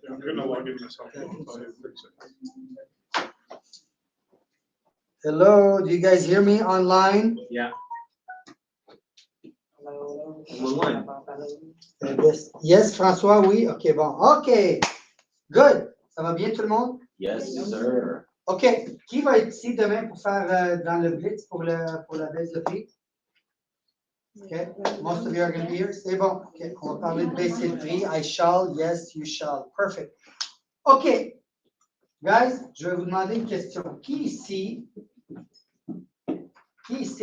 Yeah, I'm going to log in myself. I'll fix it. Hello, do you guys hear me online? Yeah. Yes, François, oui. OK, bon. OK. Good. Ça va bien tout le monde? Yes, sir. OK. Qui va être ici demain pour faire dans le blitz pour la baisse de prix? OK. Most of you are going to be here. C'est bon. OK. On va parler de baisser le prix. I shall. Yes, you shall. Perfect. OK. Guys, je vais vous demander une question. Qui ici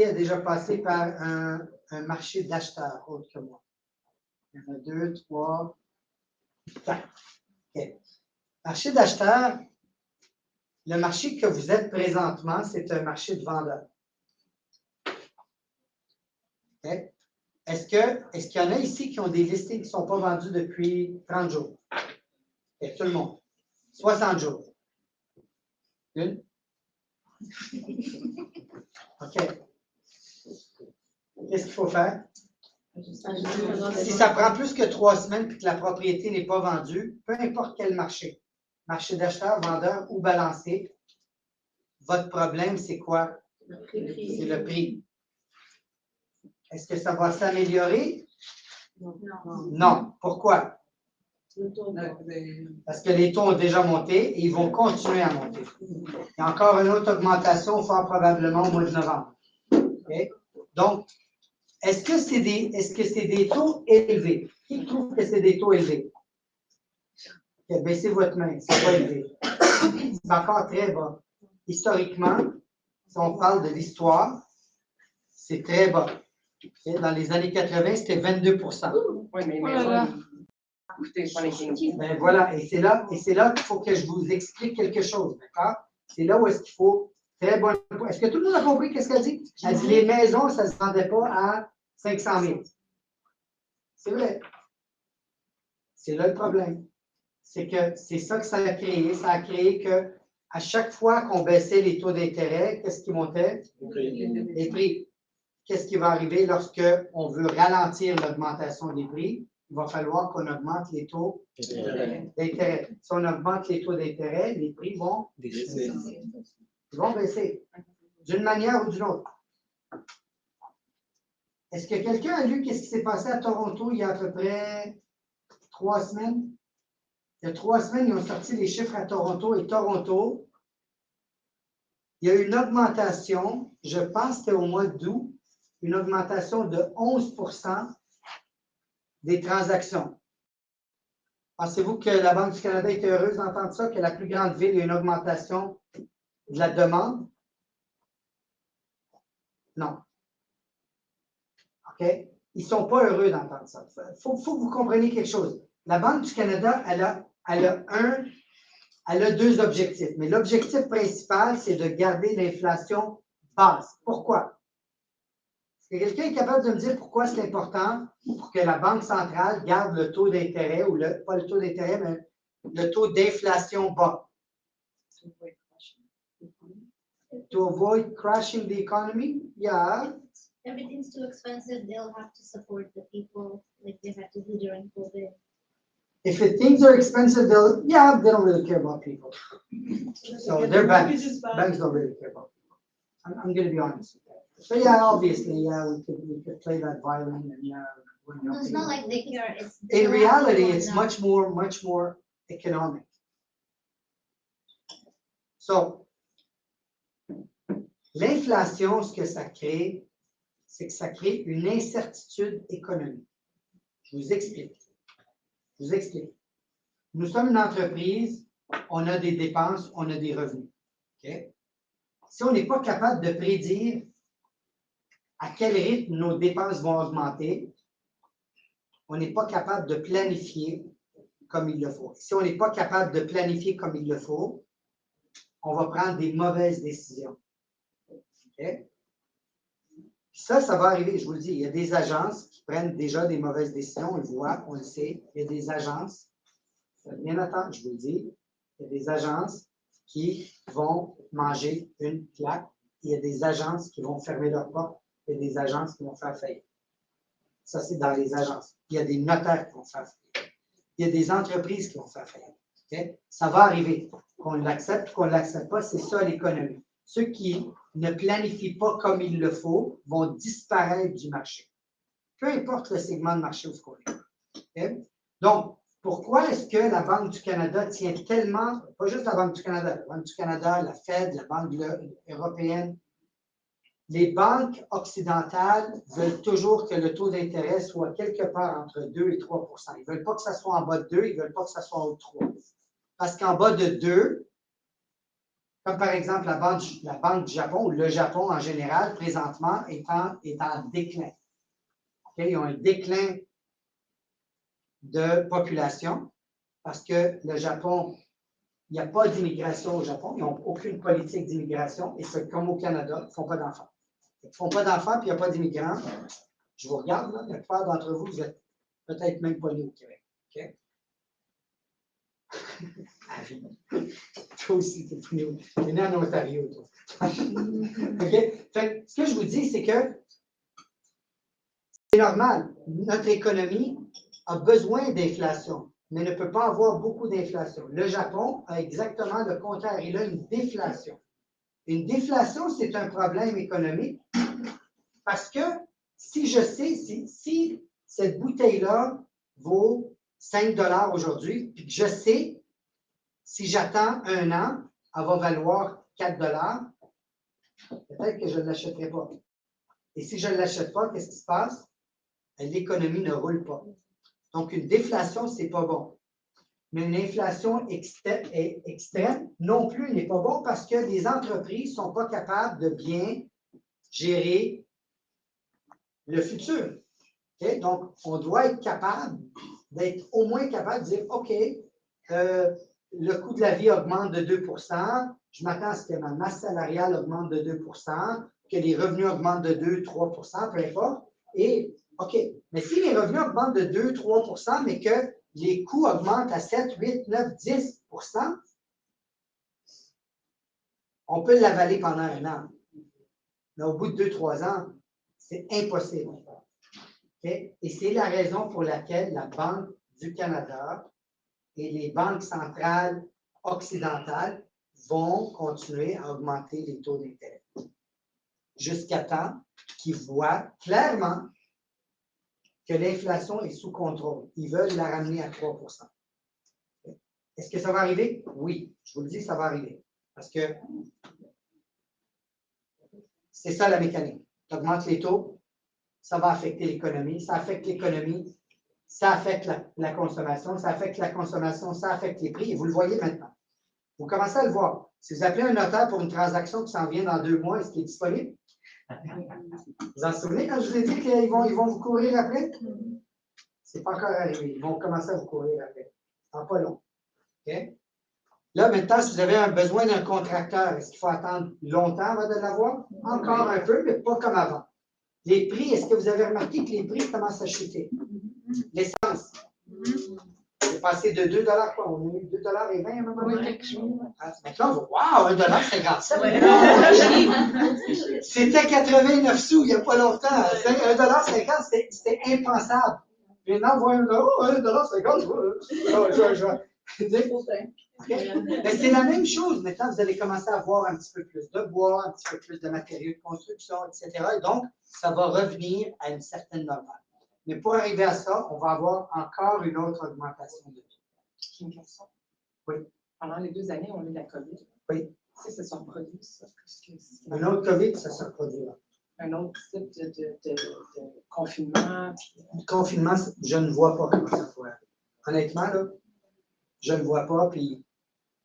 a déjà passé par un marché d'acheteurs autre que moi? Il y en a 2, 3, 4. OK. Marché d'acheteurs, le marché que vous êtes présentement, c'est un marché de vendeurs. OK. Est-ce qu'il y en a ici qui ont des listings qui ne sont pas vendus depuis 30 jours? OK, tout le monde. 60 jours. Une? OK. Qu'est-ce qu'il faut faire? Si ça prend plus que 3 semaines et que la propriété n'est pas vendue, peu importe quel marché d'acheteurs, vendeurs ou balancé, votre problème, c'est quoi? C'est le prix. Est-ce que ça va s'améliorer? Non. Pourquoi? Parce que les taux ont déjà monté et ils vont continuer à monter. Il y a encore une autre augmentation, fort probablement au mois de novembre. Okay? Donc, est-ce que c'est des taux élevés? Qui trouve que c'est des taux élevés? Okay, baissez votre main, c'est pas élevé. C'est encore très bas. Historiquement, si on parle de l'histoire, c'est très bas. Okay? Dans les années 80, c'était 22 %. Oui, mais Ben voilà, et c'est là qu'il faut que je vous explique quelque chose, d'accord? C'est là où est-ce qu'il faut très bon. Est-ce que tout le monde a compris qu'est-ce qu'elle dit? Elle dit les maisons, ça ne se vendait pas à 500 000. C'est vrai. C'est là le problème. C'est que c'est ça que ça a créé. Ça a créé que à chaque fois qu'on baissait les taux d'intérêt, qu'est-ce qui montait? Les prix. Qu'est-ce qui va arriver lorsque on veut ralentir l'augmentation des prix? Il va falloir qu'on augmente les taux d'intérêt. Si on augmente les taux d'intérêt, les prix vont baisser. Ils vont baisser. D'une manière ou d'une autre. Est-ce que quelqu'un a lu qu'est-ce qui s'est passé à Toronto il y a à peu près 3 semaines? Il y a 3 semaines, ils ont sorti les chiffres à Toronto et Toronto, il y a eu une augmentation, je pense que c'était au mois d'août, une augmentation de 11 % des transactions. Pensez-vous que la Banque du Canada était heureuse d'entendre ça, que la plus grande ville, il y a une augmentation de la demande? Non. OK? Ils ne sont pas heureux d'entendre ça. Il faut que vous compreniez quelque chose. La Banque du Canada, elle a 2 objectifs. Mais l'objectif principal, c'est de garder l'inflation basse. Pourquoi? Est-ce que quelqu'un est capable de me dire pourquoi c'est important pour que la Banque centrale garde le taux d'intérêt, ou pas le taux d'intérêt, mais le taux d'inflation bas? To avoid crashing the economy? Yeah. Everything's too expensive, they'll have to support the people like they had to do during COVID. If things are expensive, they don't really care about people. So their banks don't really care about people. I'm going to be honest. So yeah, obviously, we could play that violin and No, it's not like they care. in reality, it's much more economic. So, l'inflation, ce que ça crée, c'est que ça crée une incertitude économique. Je vous explique. Nous sommes une entreprise, on a des dépenses, on a des revenus. Okay? Si on n'est pas capable de prédire à quel rythme nos dépenses vont augmenter, on n'est pas capable de planifier comme il le faut. Si on n'est pas capable de planifier comme il le faut, on va prendre des mauvaises décisions. Okay? Ça va arriver, je vous le dis, il y a des agences qui prennent déjà des mauvaises décisions, on le voit, on le sait. Il y a des agences, bien attendre, je vous le dis, il y a des agences qui vont manger une claque, il y a des agences qui vont fermer leurs portes, il y a des agences qui vont faire faillite. Ça, c'est dans les agences. Il y a des notaires qui vont faire faillite. Il y a des entreprises qui vont faire faillite. OK? Ça va arriver. Qu'on l'accepte ou qu'on ne l'accepte pas, c'est ça l'économie. Ceux qui ne planifient pas comme il le faut vont disparaître du marché. Peu importe le segment de marché où on est. OK? Donc, pourquoi est-ce que la Banque du Canada tient tellement, pas juste la Banque du Canada, la Banque du Canada, la Fed, la Banque européenne, les banques occidentales veulent toujours que le taux d'intérêt soit quelque part entre 2 et 3 %. Ils ne veulent pas que ça soit en bas de 2, ils ne veulent pas que ça soit en haut de 3. Parce qu'en bas de 2, comme par exemple la Banque du Japon ou le Japon en général, présentement, est en déclin. Okay? Ils ont un déclin de population parce que le Japon, il n'y a pas d'immigration au Japon, ils n'ont aucune politique d'immigration et c'est comme au Canada, ils ne font pas d'enfants. Ils ne font pas d'enfants puis il n'y a pas d'immigrants. Je vous regarde, là, la plupart d'entre vous, vous êtes peut-être même pas nés au Québec. Okay? Toi aussi, tu es né en Ontario, toi. Okay? Fait, ce que je vous dis, c'est que c'est normal. Notre économie a besoin d'inflation, mais ne peut pas avoir beaucoup d'inflation. Le Japon a exactement le contraire. Il a une déflation. Une déflation, c'est un problème économique parce que si je sais, si cette bouteille-là vaut 5 $ aujourd'hui, puis que je sais, si j'attends un an, elle va valoir 4 $, peut-être que je ne l'achèterai pas. Et si je ne l'achète pas, qu'est-ce qui se passe? L'économie ne roule pas. Donc, une déflation, ce n'est pas bon. Mais une inflation extrême non plus n'est pas bon parce que les entreprises ne sont pas capables de bien gérer le futur. Okay? Donc, on doit être capable d'être au moins capable de dire, OK, le coût de la vie augmente de 2 %, je m'attends à ce que ma masse salariale augmente de 2 %, que les revenus augmentent de 2-3 %, peu importe. Et, OK, mais si les revenus augmentent de 2-3 %, mais que les coûts augmentent à 7, 8, 9, 10 %, on peut l'avaler pendant un an. Mais au bout de 2-3 ans, c'est impossible. Okay? Et c'est la raison pour laquelle la Banque du Canada et les banques centrales occidentales vont continuer à augmenter les taux d'intérêt jusqu'à temps qu'ils voient clairement que l'inflation est sous contrôle. Ils veulent la ramener à 3 %. Est-ce que ça va arriver? Oui, je vous le dis, ça va arriver. Parce que c'est ça la mécanique. Tu augmentes les taux, ça va affecter l'économie. Ça affecte l'économie, ça affecte la consommation. Ça affecte la consommation, ça affecte les prix. Et vous le voyez maintenant. Vous commencez à le voir. Si vous appelez un notaire pour une transaction qui s'en vient dans 2 mois, est-ce qu'il est disponible? Vous en souvenez quand je vous ai dit qu'ils vont vous courir après? Ce n'est pas encore arrivé. Ils vont commencer à vous courir après. En pas long. Okay? Là, maintenant, si vous avez besoin d'un contracteur, est-ce qu'il faut attendre longtemps avant de l'avoir? Encore un peu, mais pas comme avant. Les prix, est-ce que vous avez remarqué que les prix commencent à chuter? L'essence. C'est passé de 2 $, quoi? On a eu 2 $ et 20 à un moment donné. Maintenant, on va, wow, 1,57 $. C'était 89 sous il n'y a pas longtemps. 1,50 $, c'était impensable. Maintenant, on voit 1,50 $. Mais c'est la même chose. Maintenant, vous allez commencer à avoir un petit peu plus de bois, un petit peu plus de matériaux de construction, etc. Et donc, ça va revenir à une certaine normale. Mais pour arriver à ça, on va avoir encore une autre augmentation de prix. J'ai une question. Oui. Pendant les 2 années, on a eu la COVID. Oui. Si ça se reproduit, ça. Un autre COVID, ça se reproduira. Un autre type de confinement. Confinement, je ne vois pas comment ça pourrait arriver. Honnêtement, là, je ne vois pas, puis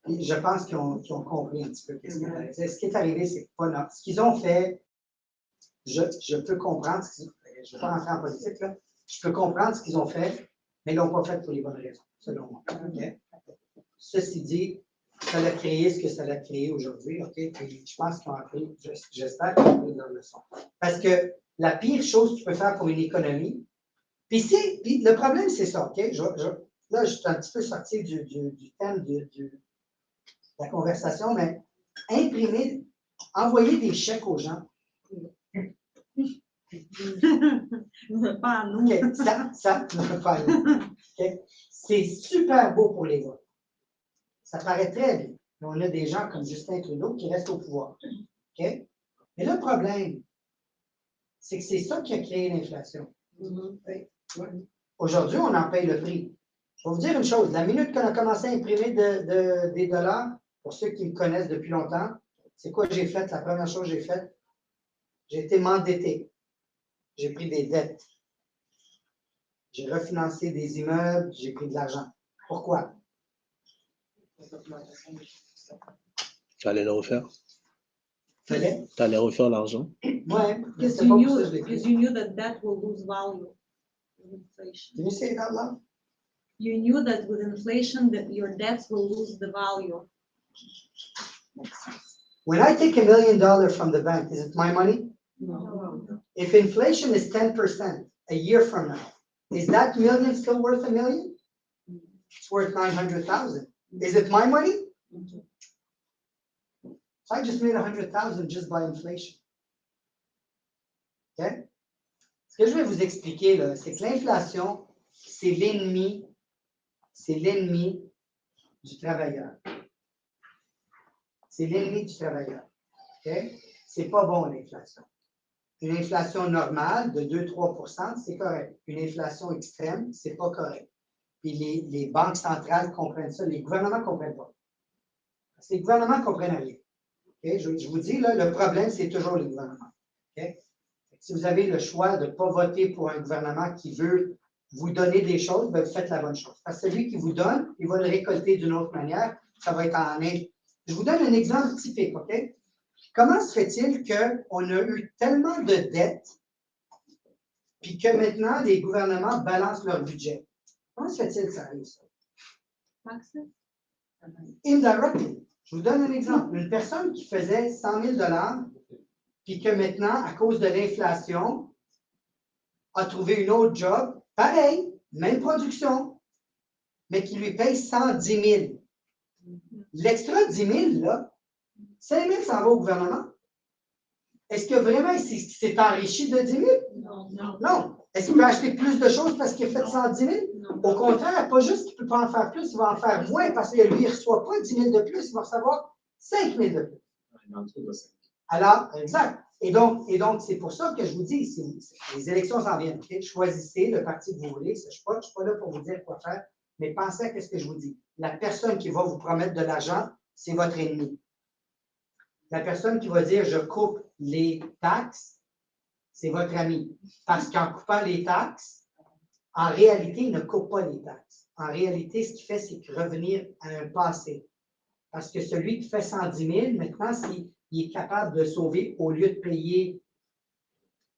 je pense qu'ils ont compris un petit peu ce qui est arrivé. Ce qui est arrivé, c'est pas normal. Ce qu'ils ont fait, je peux comprendre, je ne vais pas rentrer en politique, là. Je peux comprendre ce qu'ils ont fait, mais ils ne l'ont pas fait pour les bonnes raisons, selon moi. Okay? Ceci dit, ça a créé ce que ça a créé aujourd'hui, OK? Puis je pense qu'ils ont appris, j'espère qu'ils ont appris leur leçon. Parce que la pire chose que tu peux faire pour une économie, puis le problème, c'est ça, OK? Là, je suis un petit peu sorti du thème de la conversation, mais envoyer des chèques aux gens. Pas à nous. Okay, ça pas à nous. Okay? C'est super beau pour les votes. Ça paraît très bien. Mais on a des gens comme Justin Trudeau qui restent au pouvoir. OK? Mais le problème, c'est que c'est ça qui a créé l'inflation. Aujourd'hui, on en paye le prix. Je vais vous dire une chose. La minute qu'on a commencé à imprimer des dollars, pour ceux qui me connaissent depuis longtemps, c'est quoi j'ai fait? La première chose que j'ai faite, j'ai été m'endetter. J'ai pris des dettes. J'ai refinancé des immeubles, j'ai pris de l'argent. Pourquoi? Tu allais le refaire? Fallait? Tu allais refaire l'argent? Ouais. Because C'est pas you pour knew, ça que je l'ai because pris. you knew that that will lose value with inflation. Can you say it out loud? You knew that with inflation that your debts will lose the value. When I take $1 million from the bank, is it my money? No. If inflation is 10% a year from now, is that million still worth $1 million? It's worth 900,000. Is it my money? So I just made 100,000 just by inflation. OK? Ce que je vais vous expliquer, là, c'est que l'inflation, c'est l'ennemi du travailleur. C'est l'ennemi du travailleur. OK? C'est pas bon, l'inflation. Une inflation normale de 2-3 %, c'est correct. Une inflation extrême, c'est pas correct. Puis les banques centrales comprennent ça, les gouvernements ne comprennent pas. Parce que les gouvernements ne comprennent rien. Okay? Je vous dis, là, le problème, c'est toujours les gouvernements. Okay? Si vous avez le choix de ne pas voter pour un gouvernement qui veut vous donner des choses, bien, vous faites la bonne chose. Parce que celui qui vous donne, il va le récolter d'une autre manière. Ça va être en Inde. Je vous donne un exemple typique, OK? Comment se fait-il qu'on a eu tellement de dettes puis que maintenant, les gouvernements balancent leur budget? Comment se fait-il que ça arrive, ça? Taxes? Indirectly. Je vous donne un exemple. Une personne qui faisait 100 000 puis que maintenant, à cause de l'inflation, a trouvé une autre job, pareil, même production, mais qui lui paye 110 000. L'extra 10 000, là, 5 000 s'en va au gouvernement. Est-ce que vraiment il s'est enrichi de 10 000? Non. Non. Est-ce qu'il peut acheter plus de choses parce qu'il a fait 110 000? Au contraire, pas juste qu'il ne peut pas en faire plus, il va en faire moins parce que lui, il ne reçoit pas 10 000 de plus, il va recevoir 5 000 de plus. Alors, exact. Et donc, c'est pour ça que je vous dis, les élections s'en viennent. Okay? Choisissez le parti que vous voulez. Je ne suis pas là pour vous dire quoi faire, mais pensez à ce que je vous dis. La personne qui va vous promettre de l'argent, c'est votre ennemi. La personne qui va dire « je coupe les taxes », c'est votre ami. Parce qu'en coupant les taxes, en réalité, il ne coupe pas les taxes. En réalité, ce qu'il fait, c'est revenir à un passé. Parce que celui qui fait 110 000, maintenant, s'il est capable de sauver, au lieu de payer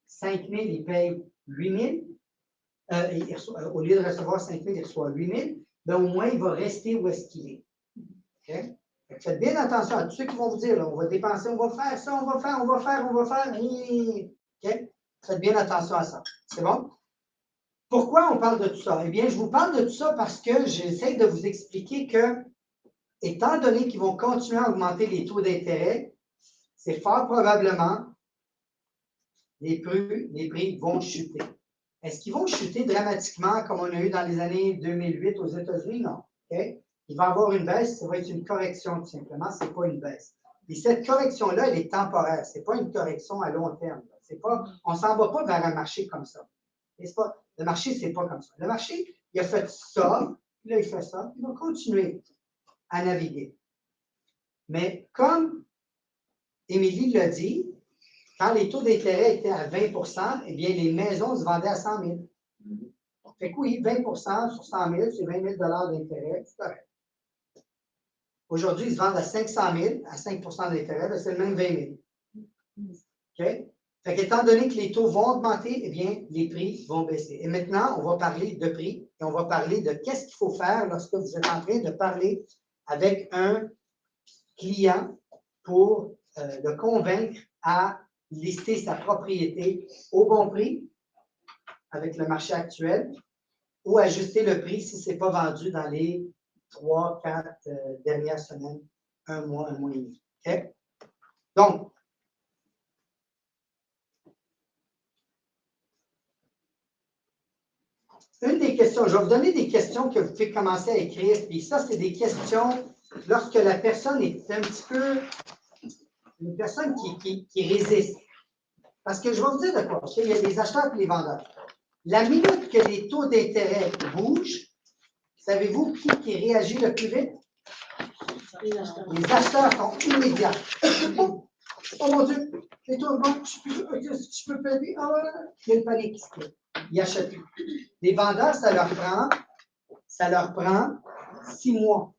5 000, il paye 8 000. Au lieu de recevoir 5 000, il reçoit 8 000. Bien, au moins, il va rester où est-ce qu'il est. Okay? Faites bien attention à tous ceux qui vont vous dire, là, on va dépenser, on va faire ça, on va faire. Okay? Faites bien attention à ça. C'est bon? Pourquoi on parle de tout ça? Eh bien, je vous parle de tout ça parce que j'essaie de vous expliquer que, étant donné qu'ils vont continuer à augmenter les taux d'intérêt, c'est fort probablement les prix vont chuter. Est-ce qu'ils vont chuter dramatiquement comme on a eu dans les années 2008 aux États-Unis? Non. Okay? Il va y avoir une baisse, ça va être une correction tout simplement, ce n'est pas une baisse. Et cette correction-là, elle est temporaire, ce n'est pas une correction à long terme. On ne s'en va pas vers un marché comme ça. Le marché, ce n'est pas comme ça. Le marché, il a fait ça, puis là, il fait ça, il va continuer à naviguer. Mais comme Émilie l'a dit, quand les taux d'intérêt étaient à 20 %, eh bien, les maisons se vendaient à 100 000. Fait que oui, 20 % sur 100 000, c'est 20 000 d'intérêt, c'est correct. Aujourd'hui, ils se vendent à 500 000, à 5 % d'intérêt, c'est le même 20 000. OK? Fait qu'étant donné que les taux vont augmenter, eh bien, les prix vont baisser. Et maintenant, on va parler de prix et on va parler de qu'est-ce qu'il faut faire lorsque vous êtes en train de parler avec un client pour le convaincre à lister sa propriété au bon prix avec le marché actuel ou ajuster le prix si ce n'est pas vendu dans les 3-4 dernières semaines, un mois et demi. Okay? Donc, une des questions, je vais vous donner des questions que vous pouvez commencer à écrire, puis ça, c'est des questions lorsque la personne est un petit peu une personne qui résiste. Parce que je vais vous dire de quoi. Il y a des acheteurs et des vendeurs. La minute que les taux d'intérêt bougent, savez-vous qui réagit le plus vite? Les acheteurs sont immédiats. Oh, oh mon Dieu, les taux augmentent, je peux payer. Ah, il y a une panique qui se crée. Ils n'achètent plus. Les vendeurs, ça leur prend 6 mois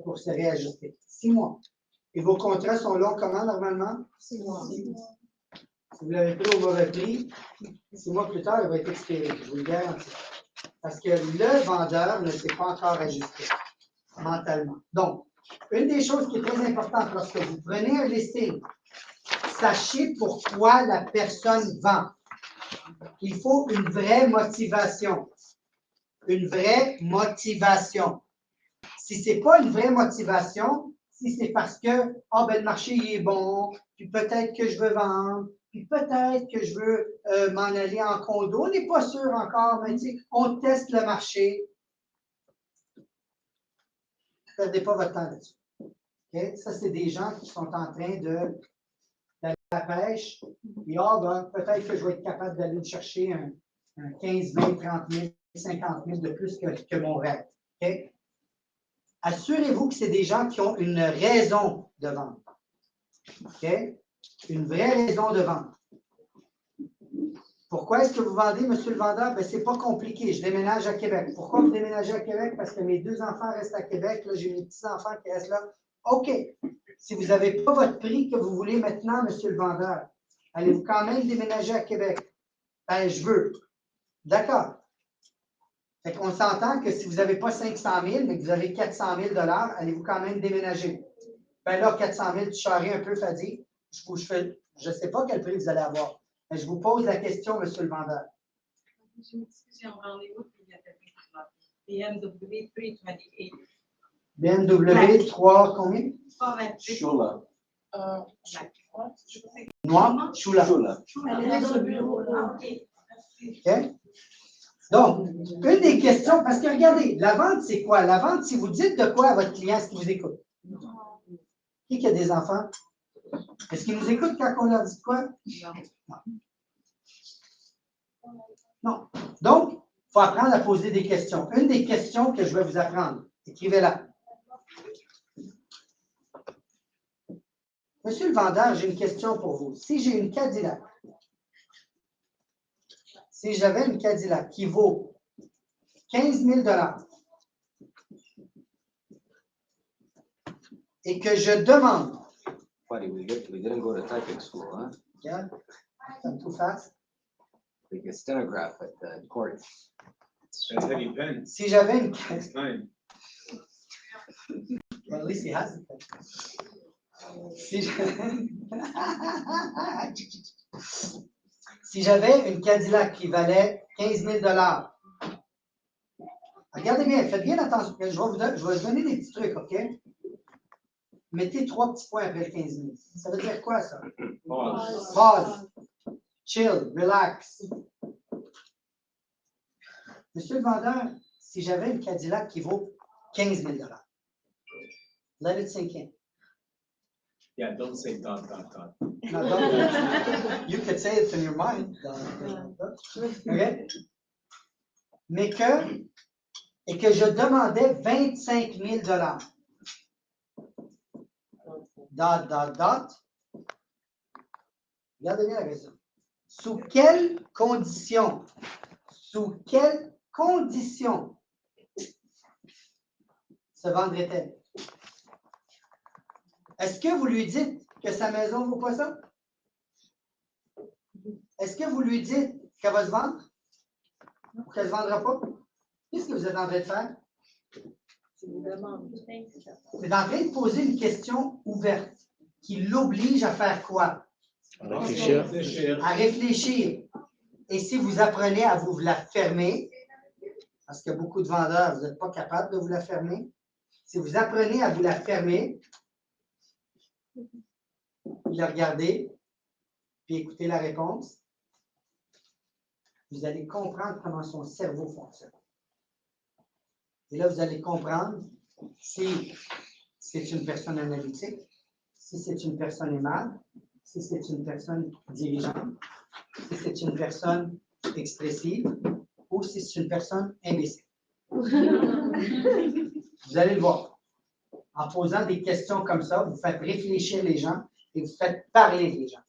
pour se réajuster. 6 mois. Et vos contrats sont longs comment normalement? 6 mois. Si vous l'avez pris au mauvais prix, 6 mois plus tard, il va être expiré, je vous le garantis. Parce que le vendeur ne s'est pas encore ajusté mentalement. Donc, une des choses qui est très importante lorsque vous prenez un listing, sachez pourquoi la personne vend. Il faut une vraie motivation. Une vraie motivation. Si ce n'est pas une vraie motivation, si c'est parce que le marché il est bon, puis peut-être que je veux vendre, puis peut-être que je veux m'en aller en condo, on n'est pas sûr encore, mais on teste le marché. Ne perdez pas votre temps là-dessus. Okay? Ça, c'est des gens qui sont en train d'aller à la pêche, puis peut-être que je vais être capable d'aller chercher un 15, 20, 30 000, 50 000 de plus que mon rêve. Okay? Assurez-vous que c'est des gens qui ont une raison de vendre. Okay? Une vraie raison de vendre. Pourquoi est-ce que vous vendez, monsieur le vendeur? Ce n'est pas compliqué. Je déménage à Québec. Pourquoi vous déménagez à Québec? Parce que mes 2 enfants restent à Québec. Là, j'ai mes petits-enfants qui restent là. OK. Si vous n'avez pas votre prix que vous voulez maintenant, monsieur le vendeur, allez-vous quand même déménager à Québec? Ben, je veux. D'accord. Fait qu'on s'entend que si vous n'avez pas 500 000, mais que vous avez 400 000 allez-vous quand même déménager? Ben là, 400 000, tu charries un peu, Fadi. Je ne sais pas quel prix vous allez avoir. Mais je vous pose la question, monsieur le vendeur. Je m'excuse, j'ai un rendez-vous puis il y a quelqu'un qui m'appelle. BMW 328. BMW 3, combien? 328. Shula. Noir, Choula. Shula. Elle est dans le bureau. Ah, OK. Merci. OK? Donc, une des questions, parce que regardez, la vente, c'est quoi? La vente, si vous dites de quoi à votre client, est-ce qu'il vous écoute? Qui a des enfants? Est-ce qu'ils nous écoutent quand on leur dit de quoi? Non. Donc, il faut apprendre à poser des questions. Une des questions que je vais vous apprendre, écrivez-la. Monsieur le vendeur, j'ai une question pour vous. Si j'ai une Cadillac, si j'avais une Cadillac qui vaut 15 000 et que je demande. Funny, we didn't go to typing school, huh? Yeah, I'm too fast. Like a stenograph at the court. That's heavy pen. Si j'avais une It's time. Well, at least he has it. Si j'avais une Cadillac qui valait 15 000 regardez bien, faites bien attention. Je vais vous donner des petits trucs, OK? Mettez 3 petits points après le 15 000. Ça veut dire quoi, ça? Pause. Chill, relax. Monsieur le vendeur, si j'avais une Cadillac qui vaut 15 000 let it sink in. Yeah, don't say dot. No, don't. You could say it in your mind. Okay? Mais que je demandais 25 000 dot. Regardez bien la question. Sous quelles conditions se vendrait-elle? Est-ce que vous lui dites que sa maison ne vaut pas ça? Est-ce que vous lui dites qu'elle va se vendre? Ou qu'elle ne se vendra pas? Qu'est-ce que vous êtes en train de faire? C'est une demande. Vous êtes en train de poser une question ouverte qui l'oblige à faire quoi? Réfléchir. À réfléchir. Et si vous apprenez à vous la fermer, parce que beaucoup de vendeurs, vous n'êtes pas capable de vous la fermer, si vous apprenez à vous la fermer, la regarder, puis écouter la réponse, vous allez comprendre comment son cerveau fonctionne. Et là, vous allez comprendre si c'est une personne analytique, si c'est une personne aimable, si c'est une personne dirigeante, si c'est une personne expressive ou si c'est une personne imbécile. Vous allez le voir. En posant des questions comme ça, vous faites réfléchir les gens et vous faites parler les gens.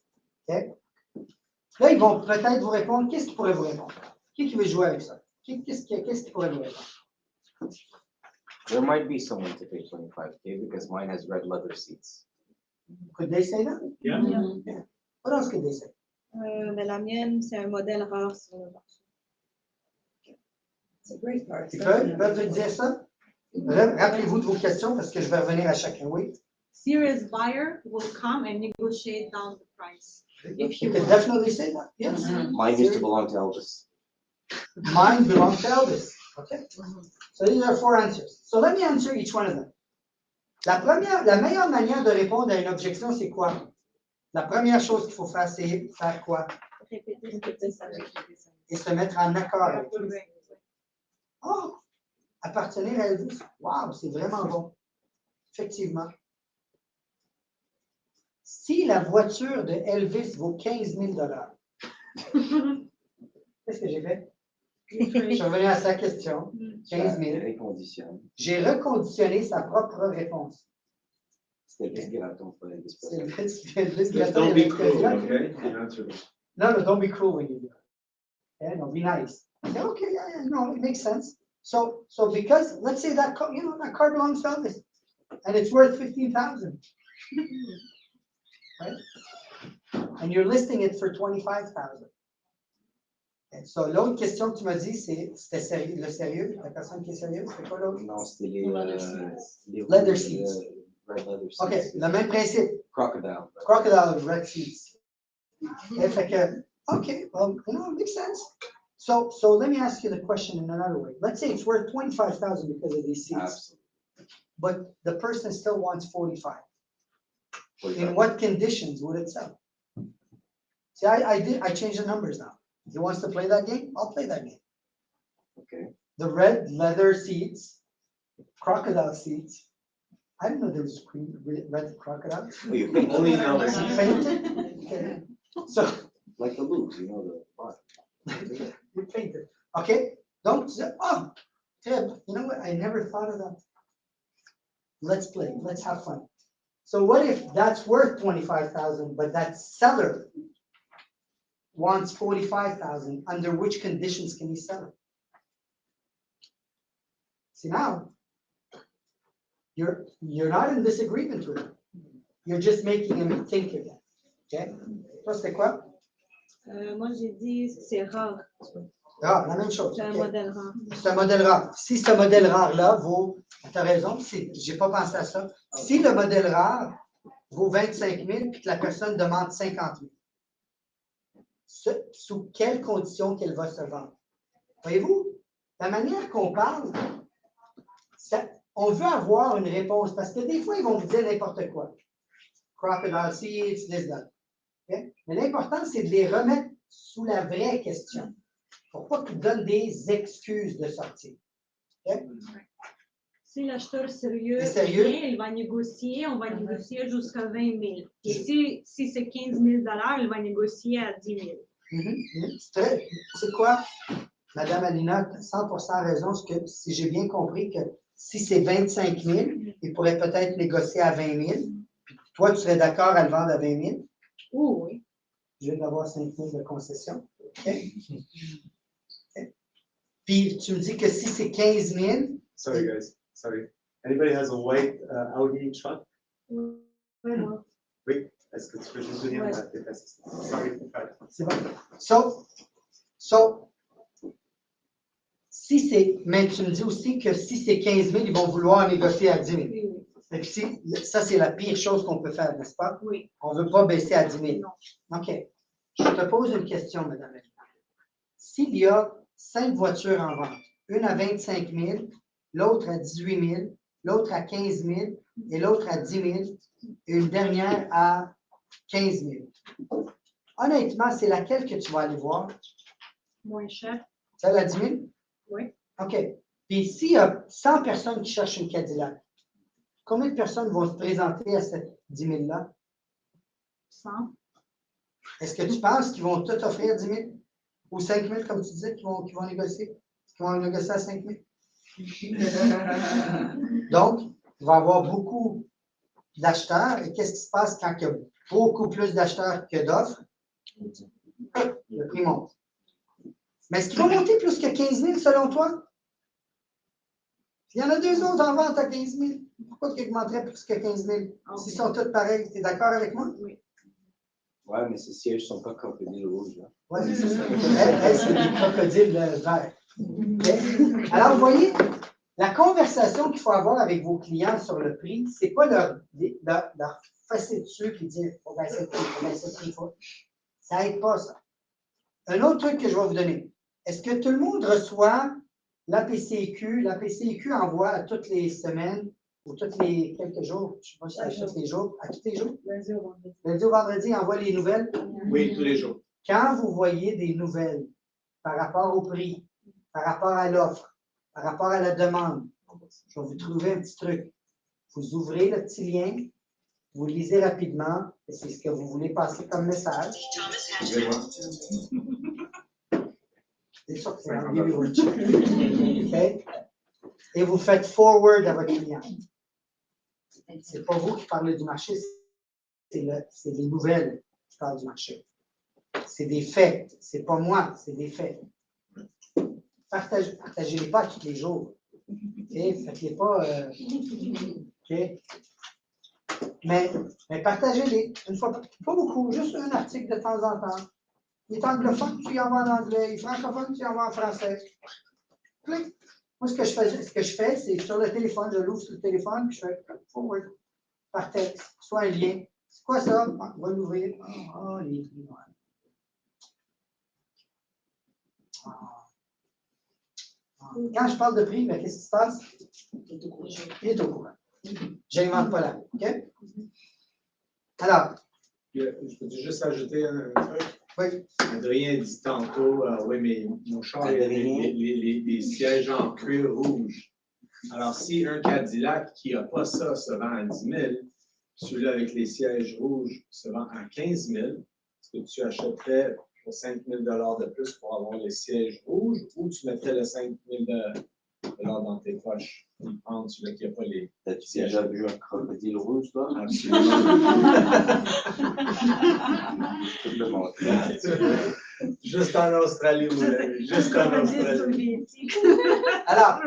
OK? Là, ils vont peut-être vous répondre. Qu'est-ce qu'ils pourraient vous répondre? Qui veut jouer avec ça? Qu'est-ce qu'ils pourraient vous répondre? There might be someone to pay 25K because mine has red leather seats. Could they say that? Yeah. What else could they say? Mais la mienne, c'est un modèle rare sur le marché. It's a great car. Ils peuvent te dire ça? Rappelez-vous de vos questions parce que je vais revenir à chacun. Oui. Serious buyer will come and negotiate down the price. If You you could want. definitely say that. Yes. Mine used to belong to Elvis. Mine belongs to Elvis. Okay. So these are 4 answers. So let me answer each one of them. La meilleure manière de répondre à une objection, c'est quoi? La première chose qu'il faut faire, c'est faire quoi? Répétez ça. Et se mettre en accord avec lui. Oh, appartenir à Elvis. Wow, c'est vraiment bon. Effectivement. Si la voiture de Elvis vaut 15 000 qu'est-ce que j'ai fait? Je suis revenu à sa question. 15 000. Reconditionne. J'ai reconditionné sa propre réponse. C'était Elvis Gratton pour Elvis C'est Presley. Elvis Just Gratton, don't il be est cruel, président. okay? You answer. No, don't be cruel when you do it. Okay, no, be nice. Say, okay, yeah, no, it makes sense. So because let's say that car, that car belongs to Elvis, and it's worth 15,000, right? And you're listing it for 25,000. Okay, so l'autre question que tu m'as dit, c'était sérieux, le sérieux, la personne qui est sérieuse, c'est quoi l'autre? Non, c'était les Leather seats. Red leather seats. Ok, le même principe. Crocodile. Crocodile red seats. Et fait que, okay, well, it makes sense. So let me ask you the question in another way. Let's say it's worth 25,000 because of these seats, Absolutely. but the person still wants 45. In 45. what conditions would it sell? See, I changed the numbers now. He wants to play that game, I'll play that game. Okay. The red leather seats, crocodile seats. I didn't know there was red crocodile. Oh, you paint Only in them. LA. Painted? Okay. So, Like the lubes, the bar. you painted. Okay? Don't say, oh, Ted, you know what? I never thought of that. Let's play. Let's have fun. So what if that's worth 25,000, but that seller wants 45,000? Under which conditions can he sell it? See now, you're not in disagreement with him. You're just making him think again. Okay? Toi, c'était quoi? Moi, j'ai dit c'est rare. Ah, la même chose. C'est un ok. modèle rare. C'est un modèle rare. Si ce modèle rare-là vaut, tu as raison, j'ai pas pensé à ça. Si le modèle rare vaut 25 000 puis que la personne demande 50 000, sous quelles conditions qu'elle va se vendre? Voyez-vous, la manière qu'on parle, on veut avoir une réponse parce que des fois, ils vont vous dire n'importe quoi. Crocodile seats, this, that. Okay? Mais l'important, c'est de les remettre sous la vraie question. Pour pas qu'ils donnent des excuses de sortir. Okay? Si l'acheteur sérieux, est sérieux, vient, il va négocier, on va négocier jusqu'à 20 000. Et si c'est 15 000 il va négocier à 10 000. C'est quoi? Madame Alina, 100% raison, si j'ai bien compris que si c'est 25 000, il pourrait peut-être négocier à 20 000. Puis toi, tu serais d'accord à le vendre à 20 000? Oh, oui. Je vais avoir 5 000 de concession. Okay? Okay. Puis tu me dis que si c'est 15 000, Sorry, guys, sorry. Anybody has a white Audi truck? Vraiment. Oui, est-ce que tu peux juste venir Ouais. Sorry, c'est bon. So, si c'est, mais tu me dis aussi que si c'est 15 000, ils vont vouloir négocier à 10 000. Oui, oui. Et puis ça, c'est la pire chose qu'on peut faire, n'est-ce pas? Oui. On ne veut pas baisser à 10 000. Non. OK. Je te pose une question, madame. S'il y a 5 voitures en vente, une à 25 000, l'autre à 18 000, l'autre à 15 000 et l'autre à 10 000 et une dernière à 15 000. Honnêtement, c'est laquelle que tu vas aller voir? Moins cher. Celle à 10 000? Oui. OK. Puis s'il y a 100 personnes qui cherchent une Cadillac, combien de personnes vont se présenter à cette 10 000-là? 100. Est-ce que tu penses qu'ils vont tout offrir 10 000? Ou 5 000, comme tu disais, qu'ils vont négocier? Qu'ils vont négocier à 5 000? Donc, il va y avoir beaucoup d'acheteurs. Et qu'est-ce qui se passe quand il y a beaucoup plus d'acheteurs que d'offres? Le prix monte. Mais est-ce qu'il va monter plus que 15 000 selon toi? Il y en a deux autres en vente à 15 000. Pourquoi il augmenterait plus que 15 000? S'ils sont tous pareils, tu es d'accord avec moi? Oui. Ouais, mais ces sièges ne sont pas crocodiles rouges. Là. Oui, c'est ça. Elle, c'est des crocodiles verts. OK? Alors, vous voyez, la conversation qu'il faut avoir avec vos clients sur le prix, ce n'est pas leur fesser dessus et dire on va essayer de prix. Ça n'aide pas, ça. Un autre truc que je vais vous donner. Est-ce que tout le monde reçoit la PCQ? La PCQ envoie à toutes les semaines ou tous les quelques jours, je ne sais pas si c'est à tous les jours, à tous les jours? Lundi au vendredi. Lundi au vendredi, il envoie les nouvelles. Oui, tous les jours. Quand vous voyez des nouvelles par rapport au prix, par rapport à l'offre, par rapport à la demande, je vais vous trouver un petit truc. Vous ouvrez le petit lien, vous lisez rapidement, et c'est ce que vous voulez passer comme message. Excusez-moi. C'est sûr que c'est en début de check. OK? Et vous faites forward à votre client. Ce n'est pas vous qui parlez du marché, c'est les nouvelles qui parlent du marché. C'est des faits. Ce n'est pas moi, c'est des faits. Partagez-les pas tous les jours. Okay? Faites-les pas. OK? Mais partagez-les. Une fois, pas beaucoup, juste un article de temps en temps. Il est anglophone, tu y envoies en anglais. Il est francophone, tu y envoies en français. Clic. Moi, ce que je fais, c'est sur le téléphone, je l'ouvre sur le téléphone, puis je fais forward par texte, soit un lien. C'est quoi ça? Ah, on va l'ouvrir. Les prix. Quand je parle de prix, mais qu'est-ce qui se passe? Il est au courant. Je n'invente pas là. OK? Alors. Je peux juste ajouter un truc? Oui. Adrien dit tantôt, oui, mais mon char, il y a les sièges en cuir rouge. Alors, si un Cadillac qui n'a pas ça se vend à 10 000, celui-là avec les sièges rouges se vend à 15 000, est-ce que tu achèterais pour 5 000 de plus pour avoir les sièges rouges ou tu mettrais le 5 000 dans tes poches pour prendre celui qui n'a pas les. T'as-tu déjà vu un crocodile rouge, toi? Absolument. Je te demande. Juste en Australie, vous l'avez. Juste en Australie. Alors,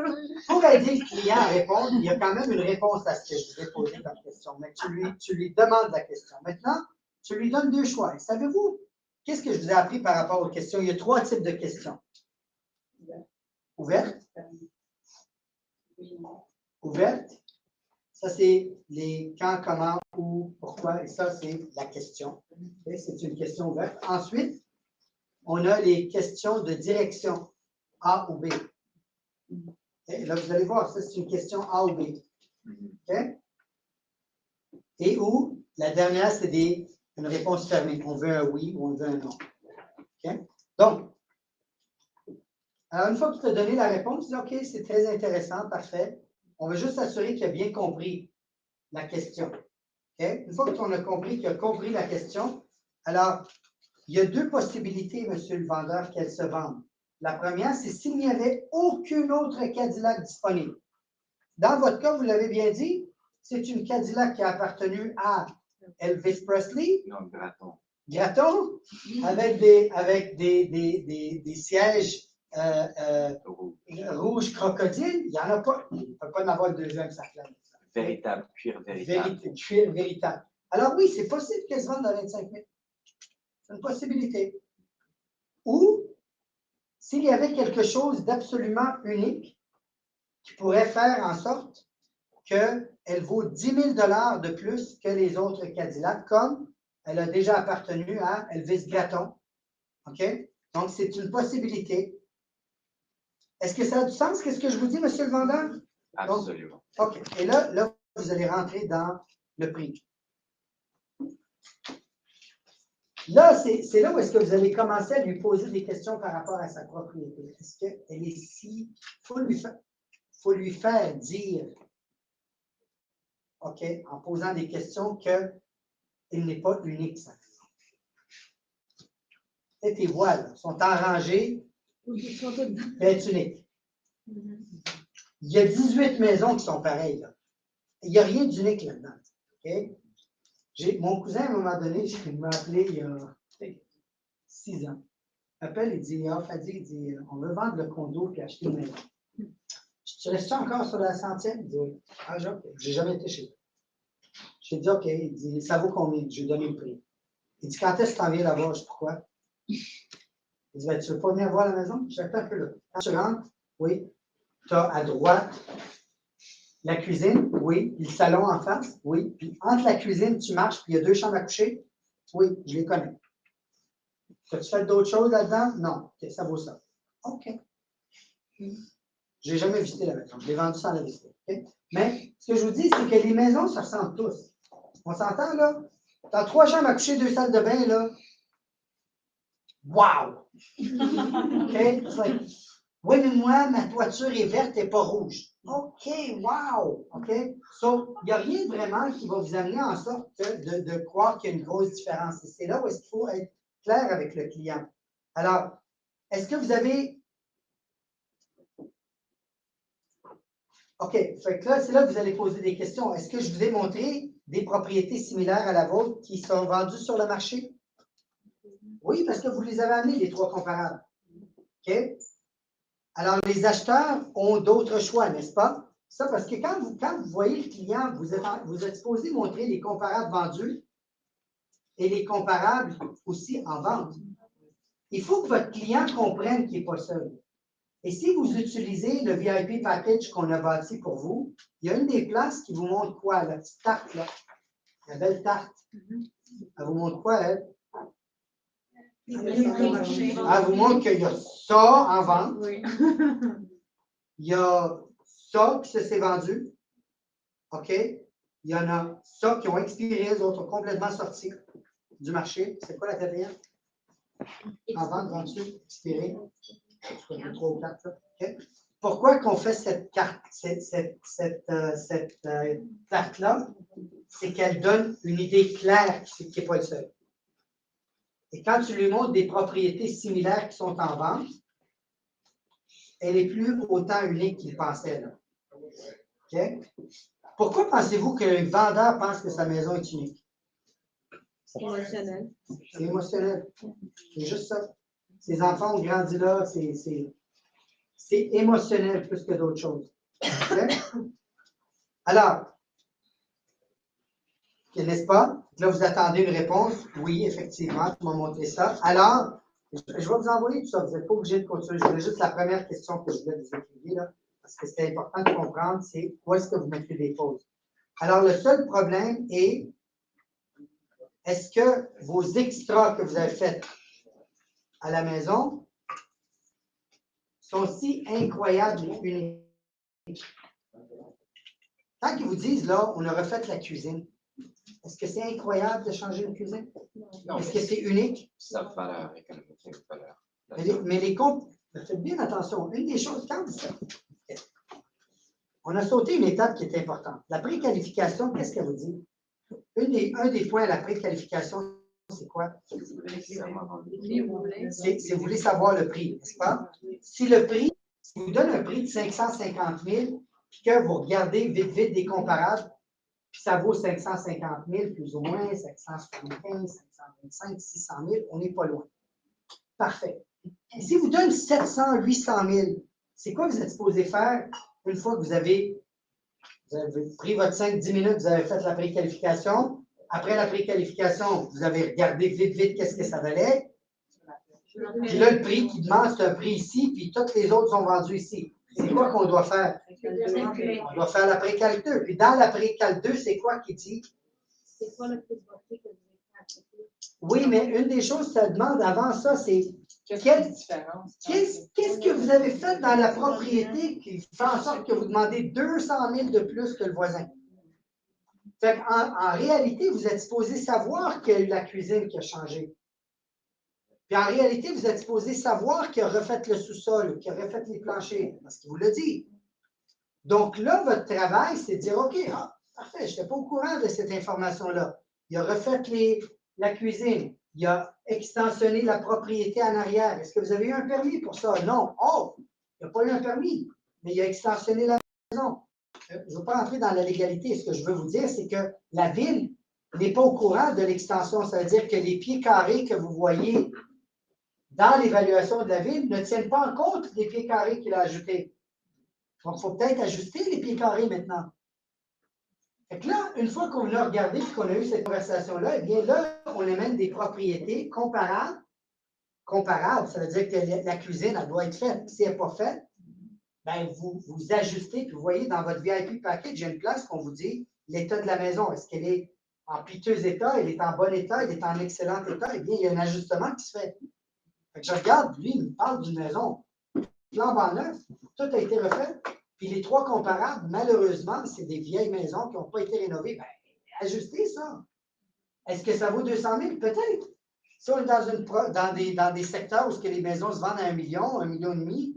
pour aider le client à répondre, il y a quand même une réponse à ce que je vous ai posé comme question. Mais tu lui demandes la question. Maintenant, tu lui donnes deux choix. Et savez-vous, qu'est-ce que je vous ai appris par rapport aux questions? Il y a trois types de questions. Ouvertes. Ouverte. Ça, c'est les quand, comment, où, pourquoi. Et ça, c'est la question. Okay? C'est une question ouverte. Ensuite, on a les questions de direction A ou B. Okay? Là, vous allez voir, ça, c'est une question A ou B. Okay? Et où, la dernière, c'est une réponse fermée. On veut un oui ou on veut un non. Okay? Donc, alors, une fois que tu as donné la réponse, tu dis OK, c'est très intéressant, parfait. On veut juste s'assurer qu'il a bien compris la question. Okay? Une fois qu'on a compris qu'il a compris la question, alors, il y a deux possibilités, monsieur le vendeur, qu'elle se vende. La première, c'est s'il n'y avait aucune autre Cadillac disponible. Dans votre cas, vous l'avez bien dit, c'est une Cadillac qui a appartenu à Elvis Presley. Non, Graton. Graton, avec des sièges rouge crocodile, il n'y en a pas. Il ne peut pas en avoir le deuxième sac là. Véritable, cuir véritable. Cuir véritable. Alors oui, c'est possible qu'elle se vende à 25 000. C'est une possibilité. Ou, s'il y avait quelque chose d'absolument unique qui pourrait faire en sorte qu'elle vaut 10 000 $ de plus que les autres Cadillac, comme elle a déjà appartenu à Elvis Graton. OK? Donc, c'est une possibilité. Est-ce que ça a du sens? Qu'est-ce que je vous dis, monsieur le vendeur? Absolument. Donc, OK. Et là, vous allez rentrer dans le prix. Là, c'est là où est-ce que vous allez commencer à lui poser des questions par rapport à sa propriété. Est-ce qu'elle est si... Il faut lui faire... faut lui faire dire, OK, en posant des questions, qu'il n'est pas unique, ça. Et tes voiles sont en rangée, Ils sont tous dedans. elle est unique. Il y a 18 maisons qui sont pareilles, là. Il n'y a rien d'unique là-dedans. OK? Mon cousin, à un moment donné, il m'a appelé il y a 6 ans. Il m'appelle, il dit, ah, Fadi, il dit, on veut vendre le condo puis acheter une maison. Tu restes encore sur la centième? Il dit, oui. Ah, j'ai jamais été chez lui. J'ai dit, OK. Il dit, ça vaut combien? J'ai donné le prix. Il dit, quand est-ce que tu en viens la voir? Je dis, pourquoi? Il dit, ben, tu ne veux pas venir voir la maison? Je dis, attends un peu là. Quand tu rentres, oui. Tu as à droite la cuisine, oui. Puis le salon en face, oui. Puis entre la cuisine, tu marches, puis il y a 2 chambres à coucher. Oui, je les connais. As-tu fait d'autres choses là-dedans? Non. OK, ça vaut ça. OK. Je n'ai jamais visité la maison. Je l'ai vendue sans la visiter. Okay? Mais ce que je vous dis, c'est que les maisons se ressemblent tous. On s'entend, là? Tu as 3 chambres à coucher, 2 salles de bain, là. Wow! OK? It's like, oui, mais moi, ma toiture est verte et pas rouge. OK, wow! OK? So, il n'y a rien vraiment qui va vous amener en sorte de croire qu'il y a une grosse différence. Et c'est là où est-ce qu'il faut être clair avec le client. Alors, est-ce que vous avez... OK, fait que là, c'est là que vous allez poser des questions. Est-ce que je vous ai montré des propriétés similaires à la vôtre qui sont vendues sur le marché? Oui, parce que vous les avez amenés, les 3 comparables. OK? Alors, les acheteurs ont d'autres choix, n'est-ce pas? Ça, parce que quand vous voyez le client, vous êtes supposé montrer les comparables vendus et les comparables aussi en vente. Il faut que votre client comprenne qu'il n'est pas seul. Et si vous utilisez le VIP package qu'on a bâti pour vous, il y a une des places qui vous montre quoi? La petite tarte, là. La belle tarte. Elle vous montre quoi, elle? Elle vous montre qu'il y a ça en vente. Oui. Il y a ça qui s'est vendu. OK? Il y en a ça qui ont expiré, les autres ont complètement sorti du marché. C'est quoi la quatrième? En vente, vendu, expiré. 3 ou 4. OK? Pourquoi qu'on fait cette carte, cette carte-là? C'est qu'elle donne une idée claire qui n'est pas le seul. Et quand tu lui montres des propriétés similaires qui sont en vente, elle n'est plus autant unique qu'il pensait. Là. OK? Pourquoi pensez-vous que le vendeur pense que sa maison est unique? C'est émotionnel. C'est émotionnel. C'est juste ça. Ses enfants ont grandi là, c'est émotionnel plus que d'autres choses. Okay? Alors, n'est-ce pas? Là, vous attendez une réponse. Oui, effectivement, tu m'as montré ça. Alors, je vais vous envoyer tout ça. Vous n'êtes pas obligé de continuer. Je voulais juste la première question que je voulais vous écrire, là, parce que c'est important de comprendre, c'est où est-ce que vous mettez des pauses. Alors, le seul problème est, est-ce que vos extras que vous avez faits à la maison sont si incroyables et uniques? Tant qu'ils vous disent, là, on a refait la cuisine, est-ce que c'est incroyable de changer une cuisine? Non, Est-ce que c'est unique? ça a valeur économique, c'est une valeur. Mais les comptes, faites bien attention. Une des choses, quand vous faites, on a sauté une étape qui est importante. La préqualification, qu'est-ce qu'elle vous dit? Un des points à la préqualification, c'est quoi? C'est vous voulez savoir le prix, n'est-ce pas? Si le prix, si vous donne un prix de 550 000, puis que vous regardez vite des comparables, puis ça vaut 550 000 plus ou moins, 575, 525, 600 000, on n'est pas loin. Parfait. Et si vous donne 700, 800 000, c'est quoi vous êtes supposé faire une fois que vous avez pris votre 5-10 minutes, vous avez fait la préqualification. Après la préqualification, vous avez regardé vite qu'est-ce que ça valait. Puis là, le prix qui demande, c'est un prix ici, puis toutes les autres sont vendus ici. C'est quoi qu'on doit faire? On doit faire la précal 2. Puis dans la précal 2, c'est quoi qui dit? C'est quoi le plus de prix que vous avez accepté? Oui, mais une des choses que ça demande avant ça, c'est qu'est-ce que vous avez fait dans la propriété qui fait en sorte que vous demandez 200 000 de plus que le voisin? Fait en réalité, vous êtes supposé savoir qu'il y a eu la cuisine qui a changé. Puis en réalité, vous êtes supposé savoir qu'il a refait le sous-sol, qu'il a refait les planchers, parce qu'il vous l'a dit. Donc là, votre travail, c'est de dire, OK, parfait, je n'étais pas au courant de cette information-là. Il a refait la cuisine. Il a extensionné la propriété en arrière. Est-ce que vous avez eu un permis pour ça? Non. Oh, il n'a pas eu un permis, mais il a extensionné la maison. Je ne veux pas entrer dans la légalité. Ce que je veux vous dire, c'est que la ville n'est pas au courant de l'extension. Ça veut dire que les pieds carrés que vous voyez dans l'évaluation de la ville ne tiennent pas en compte des pieds carrés qu'il a ajoutés. Donc, il faut peut-être ajuster les pieds carrés maintenant. Fait que là, une fois qu'on a regardé et qu'on a eu cette conversation-là, eh bien là, on amène des propriétés comparables. Comparables, ça veut dire que la cuisine, elle doit être faite. Si elle n'est pas faite, bien, vous ajustez, puis vous voyez dans votre VIP package, il y a une place qu'on vous dit l'état de la maison. Est-ce qu'elle est en piteux état, elle est en bon état, elle est en excellent état? Eh bien, il y a un ajustement qui se fait. Fait que je regarde, lui, il me parle d'une maison flambant neuf, tout a été refait. Puis les trois comparables, malheureusement, c'est des vieilles maisons qui n'ont pas été rénovées. Bien, ajustez ça. Est-ce que ça vaut 200 000? Peut-être. Si on est dans des secteurs où les maisons se vendent à 1 million, 1,5 million,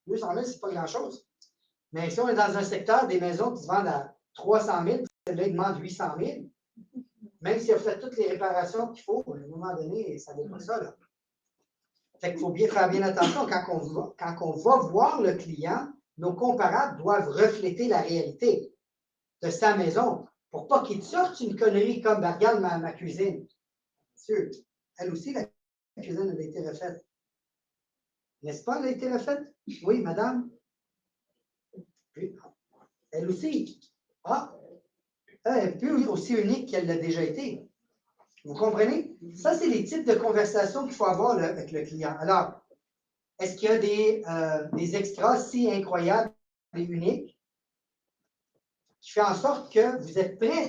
200 000, ce n'est pas grand-chose. Mais si on est dans un secteur des maisons qui se vendent à 300 000, celle-là, il demande 800 000, même si on fait toutes les réparations qu'il faut, à un moment donné, ça ne vaut pas ça. Là. Fait qu'il faut faire bien attention quand on va voir le client, nos comparables doivent refléter la réalité de sa maison pour pas qu'il te sorte une connerie comme ben, regarde ma cuisine. Bien sûr, elle aussi, la cuisine, elle a été refaite. N'est-ce pas, elle a été refaite? Oui, madame? Oui. Elle aussi. Ah, elle n'est plus aussi unique qu'elle l'a déjà été. Vous comprenez? Ça, c'est les types de conversations qu'il faut avoir là, avec le client. Alors, est-ce qu'il y a des extras si incroyables et uniques qui fait en sorte que vous êtes prêts?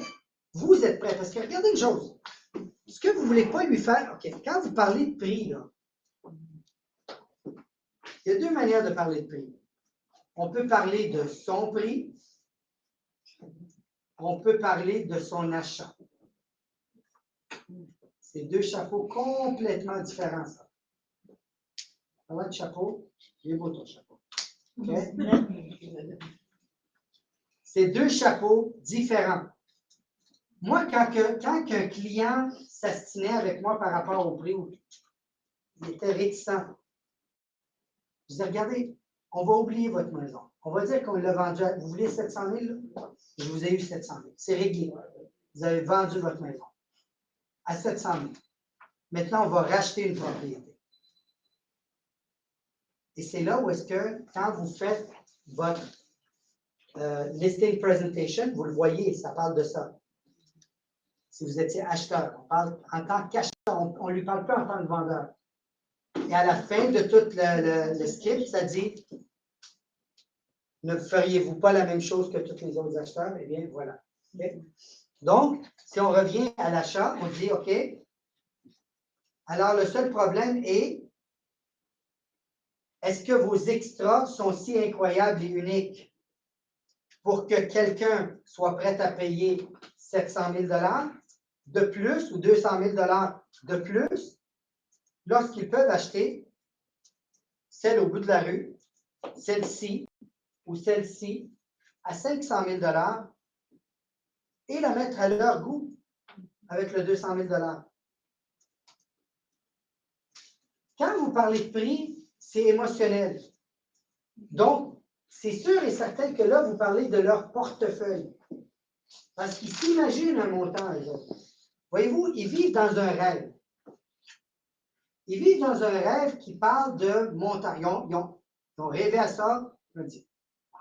Vous êtes prêts. Parce que regardez une chose. Ce que vous ne voulez pas lui faire, OK, quand vous parlez de prix, là, il y a deux manières de parler de prix. On peut parler de son prix. On peut parler de son achat. C'est deux chapeaux complètement différents, ça. Voilà le chapeau. Il est beau ton chapeau. Okay? C'est deux chapeaux différents. Moi, quand un client s'astinait avec moi par rapport au prix, il était réticent. Je disais, regardez, on va oublier votre maison. On va dire qu'on l'a vendu vous voulez 700 000? Là? Je vous ai eu 700 000. C'est réglé. Vous avez vendu votre maison à 700 000. Maintenant, on va racheter une propriété. Et c'est là où est-ce que, quand vous faites votre listing presentation, vous le voyez, ça parle de ça. Si vous étiez acheteur, on parle en tant qu'acheteur, on ne lui parle pas en tant que vendeur. Et à la fin de tout le script, ça dit ne feriez-vous pas la même chose que tous les autres acheteurs? Eh bien, voilà. Okay? Donc, si on revient à l'achat, on dit OK. Alors, le seul problème est est-ce que vos extras sont si incroyables et uniques pour que quelqu'un soit prêt à payer 700 000 de plus ou 200 000 de plus lorsqu'ils peuvent acheter celle au bout de la rue, celle-ci ou celle-ci à 500 000 et la mettre à leur goût avec le 200 000 Quand vous parlez de prix, c'est émotionnel. Donc, c'est sûr et certain que là, vous parlez de leur portefeuille. Parce qu'ils s'imaginent un montant, eux autres. Voyez-vous, ils vivent dans un rêve. Ils vivent dans un rêve qui parle de montant. Ils ont rêvé à ça. Ils ont dit, wow,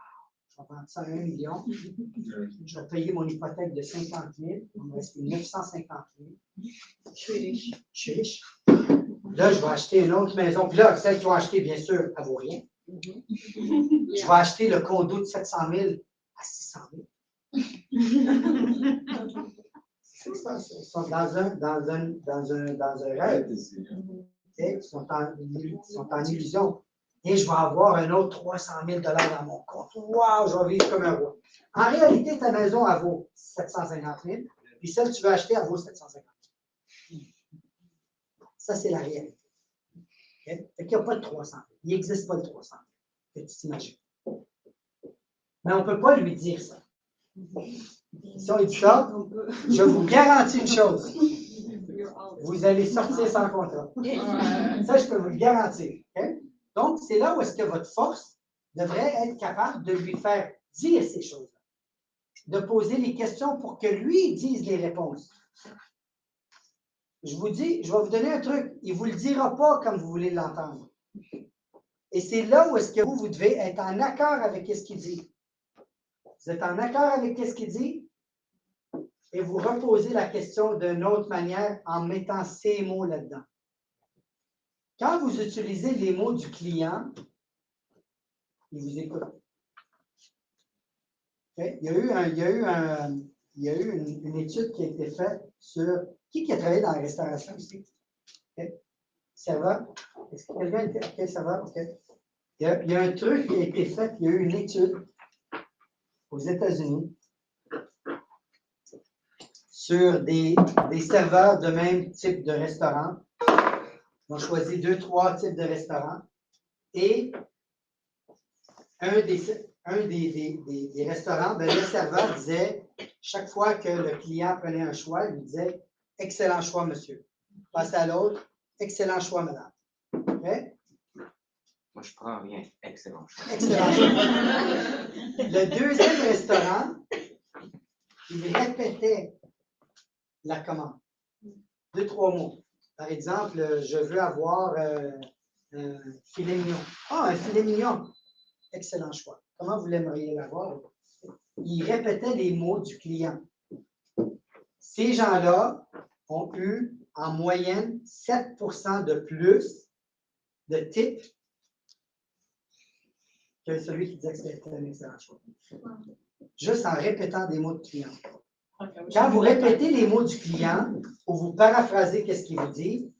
je vais vendre ça à 1 million. Je vais payer mon hypothèque de 50 000. Il me reste 950 000. Je suis riche. Je suis riche. Là, je vais acheter une autre maison. Puis là, celle qu'ils ont acheté, bien sûr, elle ne vaut rien. Je vais acheter le condo de 700 000 à 600 000. C'est ça. Ils sont dans un rêve. Okay? Ils sont en illusion. Et je vais avoir un autre 300 000 dans mon compte. Wow, je vais vivre comme un roi. En réalité, ta maison, elle vaut 750 000. Puis celle que tu veux acheter, elle vaut 750 000. Ça, c'est la réalité. Okay? Fait qu'il n'y a pas de 300 000. Il n'existe pas de 300 000. Que tu t'imagines. Mais on ne peut pas lui dire ça. Si on lui dit ça, je vous garantis une chose. Vous allez sortir sans contrat. Ça, je peux vous le garantir. OK? Donc, c'est là où est-ce que votre force devrait être capable de lui faire dire ces choses-là. De poser les questions pour que lui dise les réponses. Je vous dis, je vais vous donner un truc. Il ne vous le dira pas comme vous voulez l'entendre. Et c'est là où est-ce que vous devez être en accord avec ce qu'il dit. Vous êtes en accord avec ce qu'il dit et vous reposez la question d'une autre manière en mettant ces mots là-dedans. Quand vous utilisez les mots du client, il vous écoute. Okay? Il y a eu une étude qui a été faite sur qui a travaillé dans la restauration ici? Okay? Serveur? Est-ce que quelqu'un était? OK, serveur? OK. Il y a un truc qui a été fait, il y a eu une étude aux États-Unis sur des serveurs de même type de restaurant. Ils ont choisi 2-3 types de restaurants et un des restaurants, ben, le serveur disait, chaque fois que le client prenait un choix, il lui disait « Excellent choix, monsieur ». Passe à l'autre, « Excellent choix, madame ». Okay? Moi, je prends rien. Excellent. Excellent choix. Le deuxième restaurant, il répétait la commande. 2-3 mots. Par exemple, je veux avoir un filet mignon. Ah, un filet mignon. Excellent choix. Comment vous l'aimeriez l'avoir? Il répétait les mots du client. Ces gens-là ont eu en moyenne 7% de plus de tips que celui qui disait que c'était un excellent choix. Juste en répétant des mots de client. Quand vous répétez les mots du client ou vous paraphrasez ce qu'il vous dit,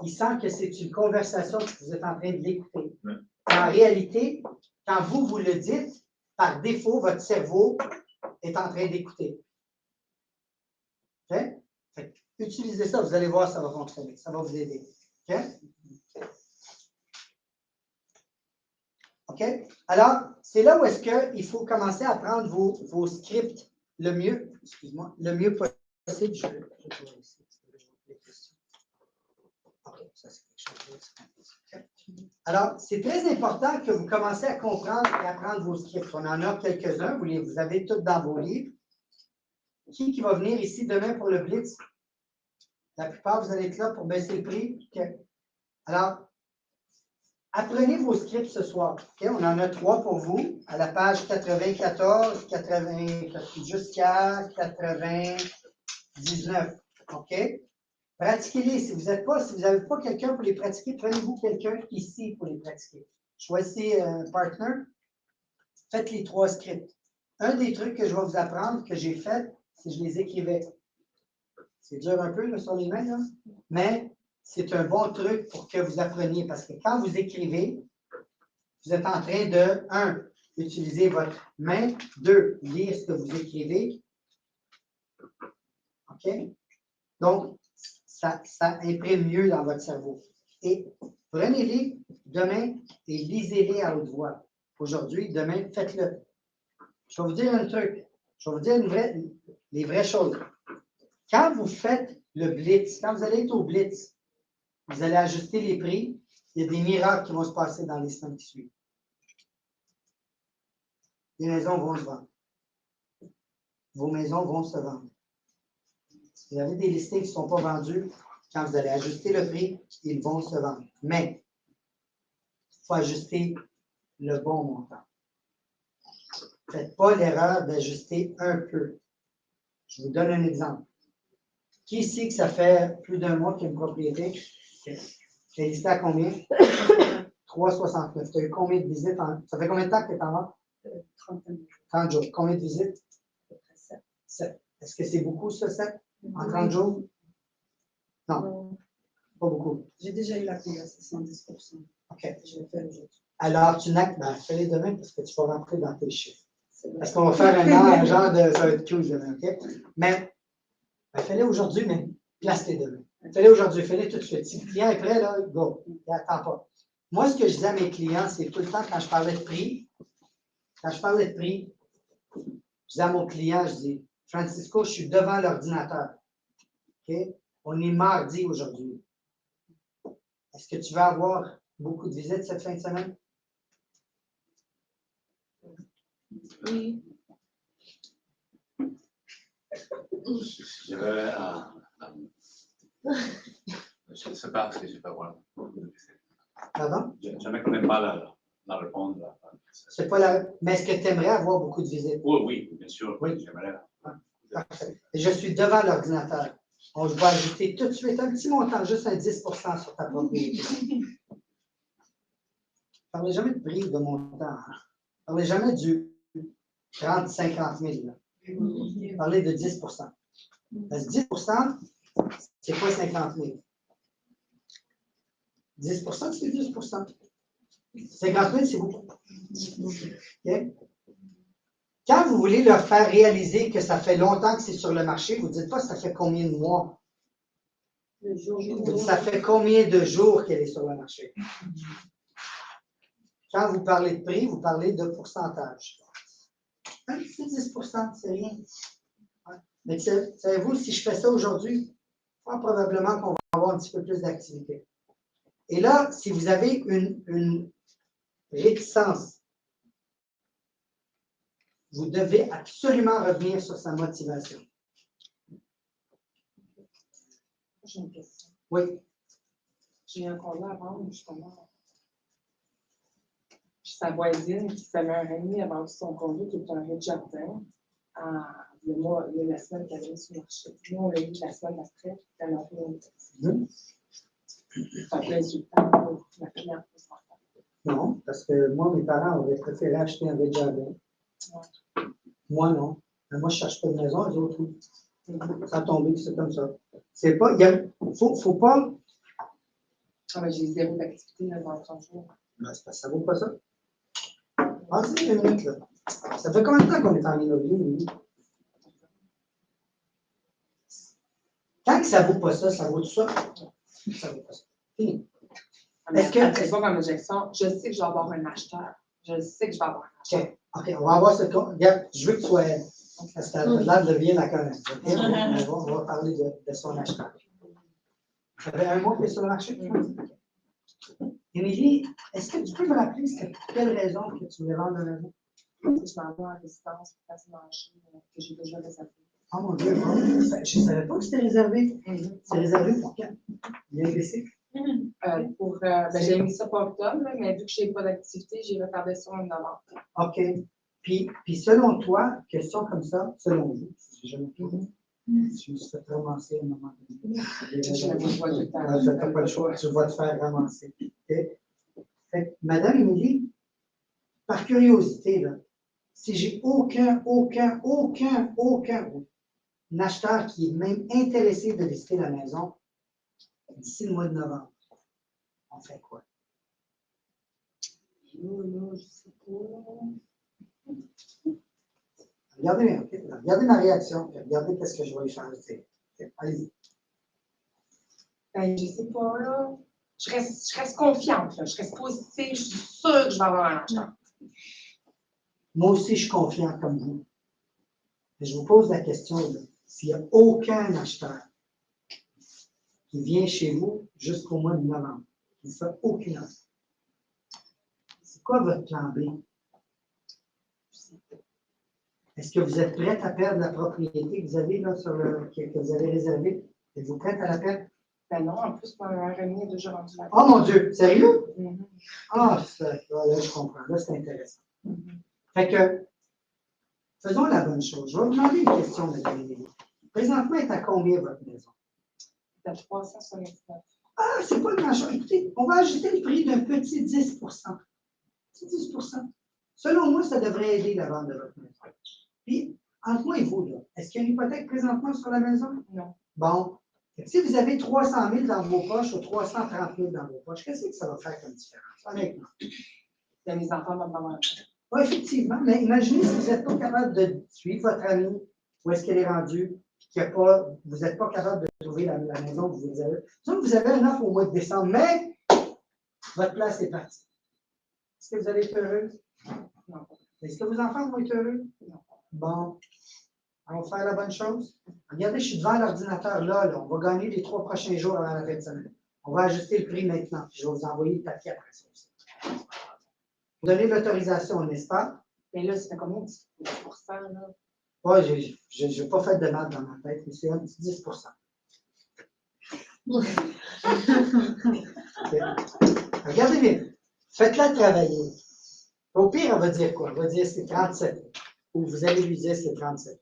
il sent que c'est une conversation que vous êtes en train de l'écouter. En réalité, quand vous le dites, par défaut, votre cerveau est en train d'écouter. Okay? Utilisez ça, vous allez voir, ça va fonctionner. Ça va vous aider. OK? OK? Alors, c'est là où est-ce qu'il faut commencer à prendre vos scripts le mieux, excuse-moi, le mieux possible. Je vais ici. OK, ça c'est quelque chose d'autre. Alors, c'est très important que vous commencez à comprendre et à prendre vos scripts. On en a quelques-uns, vous avez tous dans vos livres. Qui va venir ici demain pour le Blitz? La plupart, vous allez être là pour baisser le prix. Okay. Alors, apprenez vos scripts ce soir. Okay? On en a 3 pour vous, à la page 94, 80, jusqu'à 99. OK? Pratiquez-les. Si vous n'avez pas quelqu'un pour les pratiquer, prenez-vous quelqu'un ici pour les pratiquer. Choisissez un partner. Faites les 3 scripts. Un des trucs que je vais vous apprendre, que j'ai fait, c'est que je les écrivais. C'est dur un peu là, sur les mains, là, mais c'est un bon truc pour que vous appreniez. Parce que quand vous écrivez, vous êtes en train de, 1, utiliser votre main, 2, lire ce que vous écrivez. OK? Donc, ça imprime mieux dans votre cerveau. Et prenez-les demain et lisez-les à haute voix. Aujourd'hui, demain, faites-le. Je vais vous dire un truc. Je vais vous dire les vraies choses. Quand vous faites le blitz, quand vous allez être au blitz, vous allez ajuster les prix. Il y a des miracles qui vont se passer dans les semaines qui suivent. Les maisons vont se vendre. Vos maisons vont se vendre. Si vous avez des listings qui ne sont pas vendus, quand vous allez ajuster le prix, ils vont se vendre. Mais, il faut ajuster le bon montant. Ne faites pas l'erreur d'ajuster un peu. Je vous donne un exemple. Qui ici que ça fait plus d'un mois qu'il y a une propriété? Tu es listé à combien? 3,69. Tu as eu combien de visites? Ça fait combien de temps que tu es en vente? 30 jours. Combien de visites? 7. Est-ce que c'est beaucoup, ça, 7? En 30 jours? Non. Pas beaucoup. J'ai déjà eu la conversation 10%. OK. Je vais faire aujourd'hui. Alors, tu n'as que. Fais-les demain parce que tu vas rentrer dans tes chiffres. Parce qu'on va faire un genre de. Ça va être cool demain, OK? Mais, fais-les aujourd'hui, mais place-les demain. Fais-les aujourd'hui, fais-les tout de suite. Si le client est prêt, là, go. Il n'attend pas. Moi, ce que je disais à mes clients, c'est tout le temps, quand je parlais de prix, Quand je parlais de prix, je dis à mon client, je dis, Francisco, je suis devant l'ordinateur. OK? On est mardi aujourd'hui. Est-ce que tu vas avoir beaucoup de visites cette fin de semaine? Oui. Je dirais, je ne sais pas parce que je ne sais pas voir. Pardon? Je ne connais pas la réponse. C'est pas la... Mais est-ce que tu aimerais avoir beaucoup de visites? Oui, oui, bien sûr. Oui. J'aimerais. Parfait. Et je suis devant l'ordinateur. On va ajouter tout de suite un petit montant, juste un 10 sur ta propriété. Ne parlez jamais de prix de montant. Hein? Ne parlez jamais du 30 50 000. Là. Parlez de 10 Parce que 10 c'est quoi 50 000? 10 c'est 10 50 000, c'est beaucoup. Okay? Quand vous voulez leur faire réaliser que ça fait longtemps que c'est sur le marché, vous ne dites pas ça fait combien de mois. Vous dites ça fait combien de jours qu'elle est sur le marché. Quand vous parlez de prix, vous parlez de pourcentage. C'est 10 c'est rien. Mais savez-vous, si je fais ça aujourd'hui, probablement qu'on va avoir un petit peu plus d'activité. Et là, si vous avez une réticence, vous devez absolument revenir sur sa motivation. J'ai une question. Oui. J'ai un condo à vendre, justement. Puis sa voisine qui savait un ami a vendu son condo qui est un rez-de-jardin. Il y a la semaine qu'elle est sur le marché. Nous, on l'a eu la semaine après, puis elle a fait ça fait insultant pour ma cliente. Non, parce que moi, mes parents auraient préféré acheter un rez-de-jardin. Ouais. Moi, non. Mais moi, je ne cherche pas de maison, les autres, oui. Ça a tombé, c'est comme ça. C'est pas, faut pas. Ah, mais j'ai zéro d'activité dans son jour. Ben, c'est parce que ça ne vaut pas ça. Passez une minute, là. Ça fait combien de temps qu'on est en immobilier, Mimi? Quand ça ne vaut pas ça, ça vaut tout ça? Ça ne vaut pas ça. Fini. Est-ce que. C'est pas comme objection. Je sais que je vais avoir un acheteur. Je sais que je vais avoir un acheteur. OK, on va avoir ce. Regarde, je veux que tu sois. Parce que là, de bien la connaître. Okay? On va parler de son acheteur. Ça fait un mois que tu es sur le marché? Émilie, est-ce que tu peux me rappeler pour quelle raison que tu voulais vendre la maison? Je m'en vais en résidence pour passer manger que j'ai déjà réservé. Oh mon Dieu, je ne savais pas que c'était réservé. C'est réservé pour quand? Il y a un décès? J'ai mis ça pour octobre, mais vu que je n'ai pas d'activité, j'ai retardé ça en novembre. OK. Puis selon toi, question comme ça, selon vous, si j'ai jamais pu, je me suis fait ramasser à un moment donné. Tu n'as pas le choix, tu vas te faire ramasser. Okay? Fait que, Madame Émilie, par curiosité, là, si j'ai aucun acheteur qui est même intéressé de visiter la maison d'ici le mois de novembre, on fait quoi? Je sais pas. Regardez ma réaction, regardez ce que je vais lui faire. Allez-y. Ben, je sais pas, là. Je reste confiante, là. Je reste positive. Je suis sûre que je vais avoir un acheteur. Moi aussi, je suis confiant comme vous. Mais je vous pose la question, s'il n'y a aucun acheteur qui vient chez vous jusqu'au mois de novembre, qui ne fait aucune offre, c'est quoi votre plan B? Est-ce que vous êtes prête à perdre la propriété que vous avez là, que vous avez réservée? Êtes-vous prête à la perdre? Ben non, en plus, mon ami est déjà rendu là. Oh mon Dieu, sérieux? Mm-hmm. Ah, là, je comprends. Là, c'est intéressant. Fait que, faisons la bonne chose. Je vais vous demander une question, Mme Émilie. Présentement, elle est à combien votre maison? C'est à 379. Ah, c'est pas grand-chose. Écoutez, on va ajuster le prix d'un petit 10 Petit 10 Selon moi, ça devrait aider la vente de votre maison. Puis, entre moi et vous, là, est-ce qu'il y a une hypothèque présentement sur la maison? Non. Bon. Si vous avez 300 000 dans vos poches ou 330 000 dans vos poches, qu'est-ce que ça va faire comme différence, honnêtement? Mes enfants vont avoir un acheteur. Oui, effectivement, mais imaginez si vous n'êtes pas capable de suivre votre amie, où est-ce qu'elle est rendue, puis vous n'êtes pas capable de trouver la maison que vous avez. Donc, vous avez un offre au mois de décembre, mais votre place est partie. Est-ce que vous allez être heureuse? Non. Est-ce que vos enfants vont être heureux? Bon. On va faire la bonne chose. Regardez, je suis devant l'ordinateur là. On va gagner les 3 prochains jours avant la fin de semaine. On va ajuster le prix maintenant. Je vais vous envoyer le papier après ça aussi. Vous donnez l'autorisation, n'est-ce pas? Mais là, c'était combien? 10%, là? Oui, je n'ai pas fait de maths dans ma tête, mais c'est un petit 10%. Okay. Regardez bien. Faites-la travailler. Au pire, elle va dire quoi? Elle va dire c'est 37. Ou vous allez lui dire c'est 37.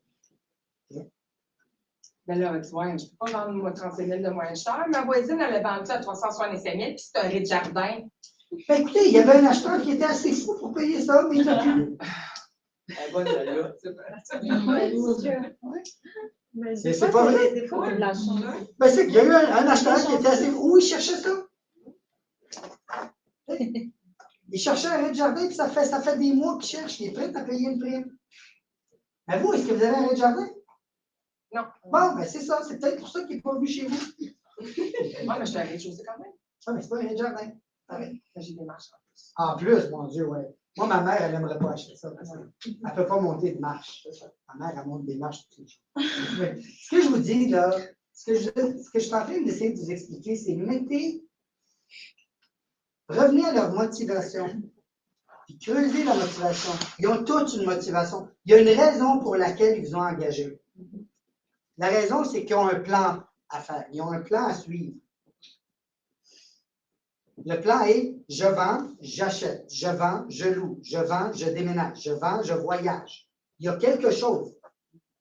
Mais là, tu vois, je ne peux pas vendre moi 35 000 de moins cher. Ma voisine, elle a vendu à 365 000, puis c'est un rez-de-jardin. Ben, écoutez, il y avait un acheteur qui était assez fou pour payer ça, mais il n'a plus. Elle va là, c'est Mais C'est des fois, pas vrai. Des fois, on a de la chance. Ben, c'est qu'il y a eu un acheteur qui était assez fou. Où il cherchait ça? Il cherchait un rez-de-jardin, puis ça fait des mois qu'il cherche. Il est prêt à payer une prime. Mais vous, est-ce que vous avez un rez-de-jardin? Non. Bon, ben c'est ça. C'est peut-être pour ça qu'il n'est pas venu chez vous. Moi, mais je suis allée rez-de-chaussée quand même. Ah, mais c'est pas un rez-de-jardin. Mais j'ai des marches en plus. En plus, mon Dieu, ouais. Moi, ma mère, elle n'aimerait pas acheter ça. Parce qu'elle ne peut pas monter de marche. Ma mère, elle monte des marches tous les jours. Mais ce que je vous dis, là, ce que je suis en train d'essayer de vous expliquer, c'est revenez à leur motivation. Puis creusez la motivation. Ils ont toutes une motivation. Il y a une raison pour laquelle ils vous ont engagé. La raison, c'est qu'ils ont un plan à faire. Ils ont un plan à suivre. Le plan est, je vends, j'achète, je vends, je loue, je vends, je déménage, je vends, je voyage. Il y a quelque chose.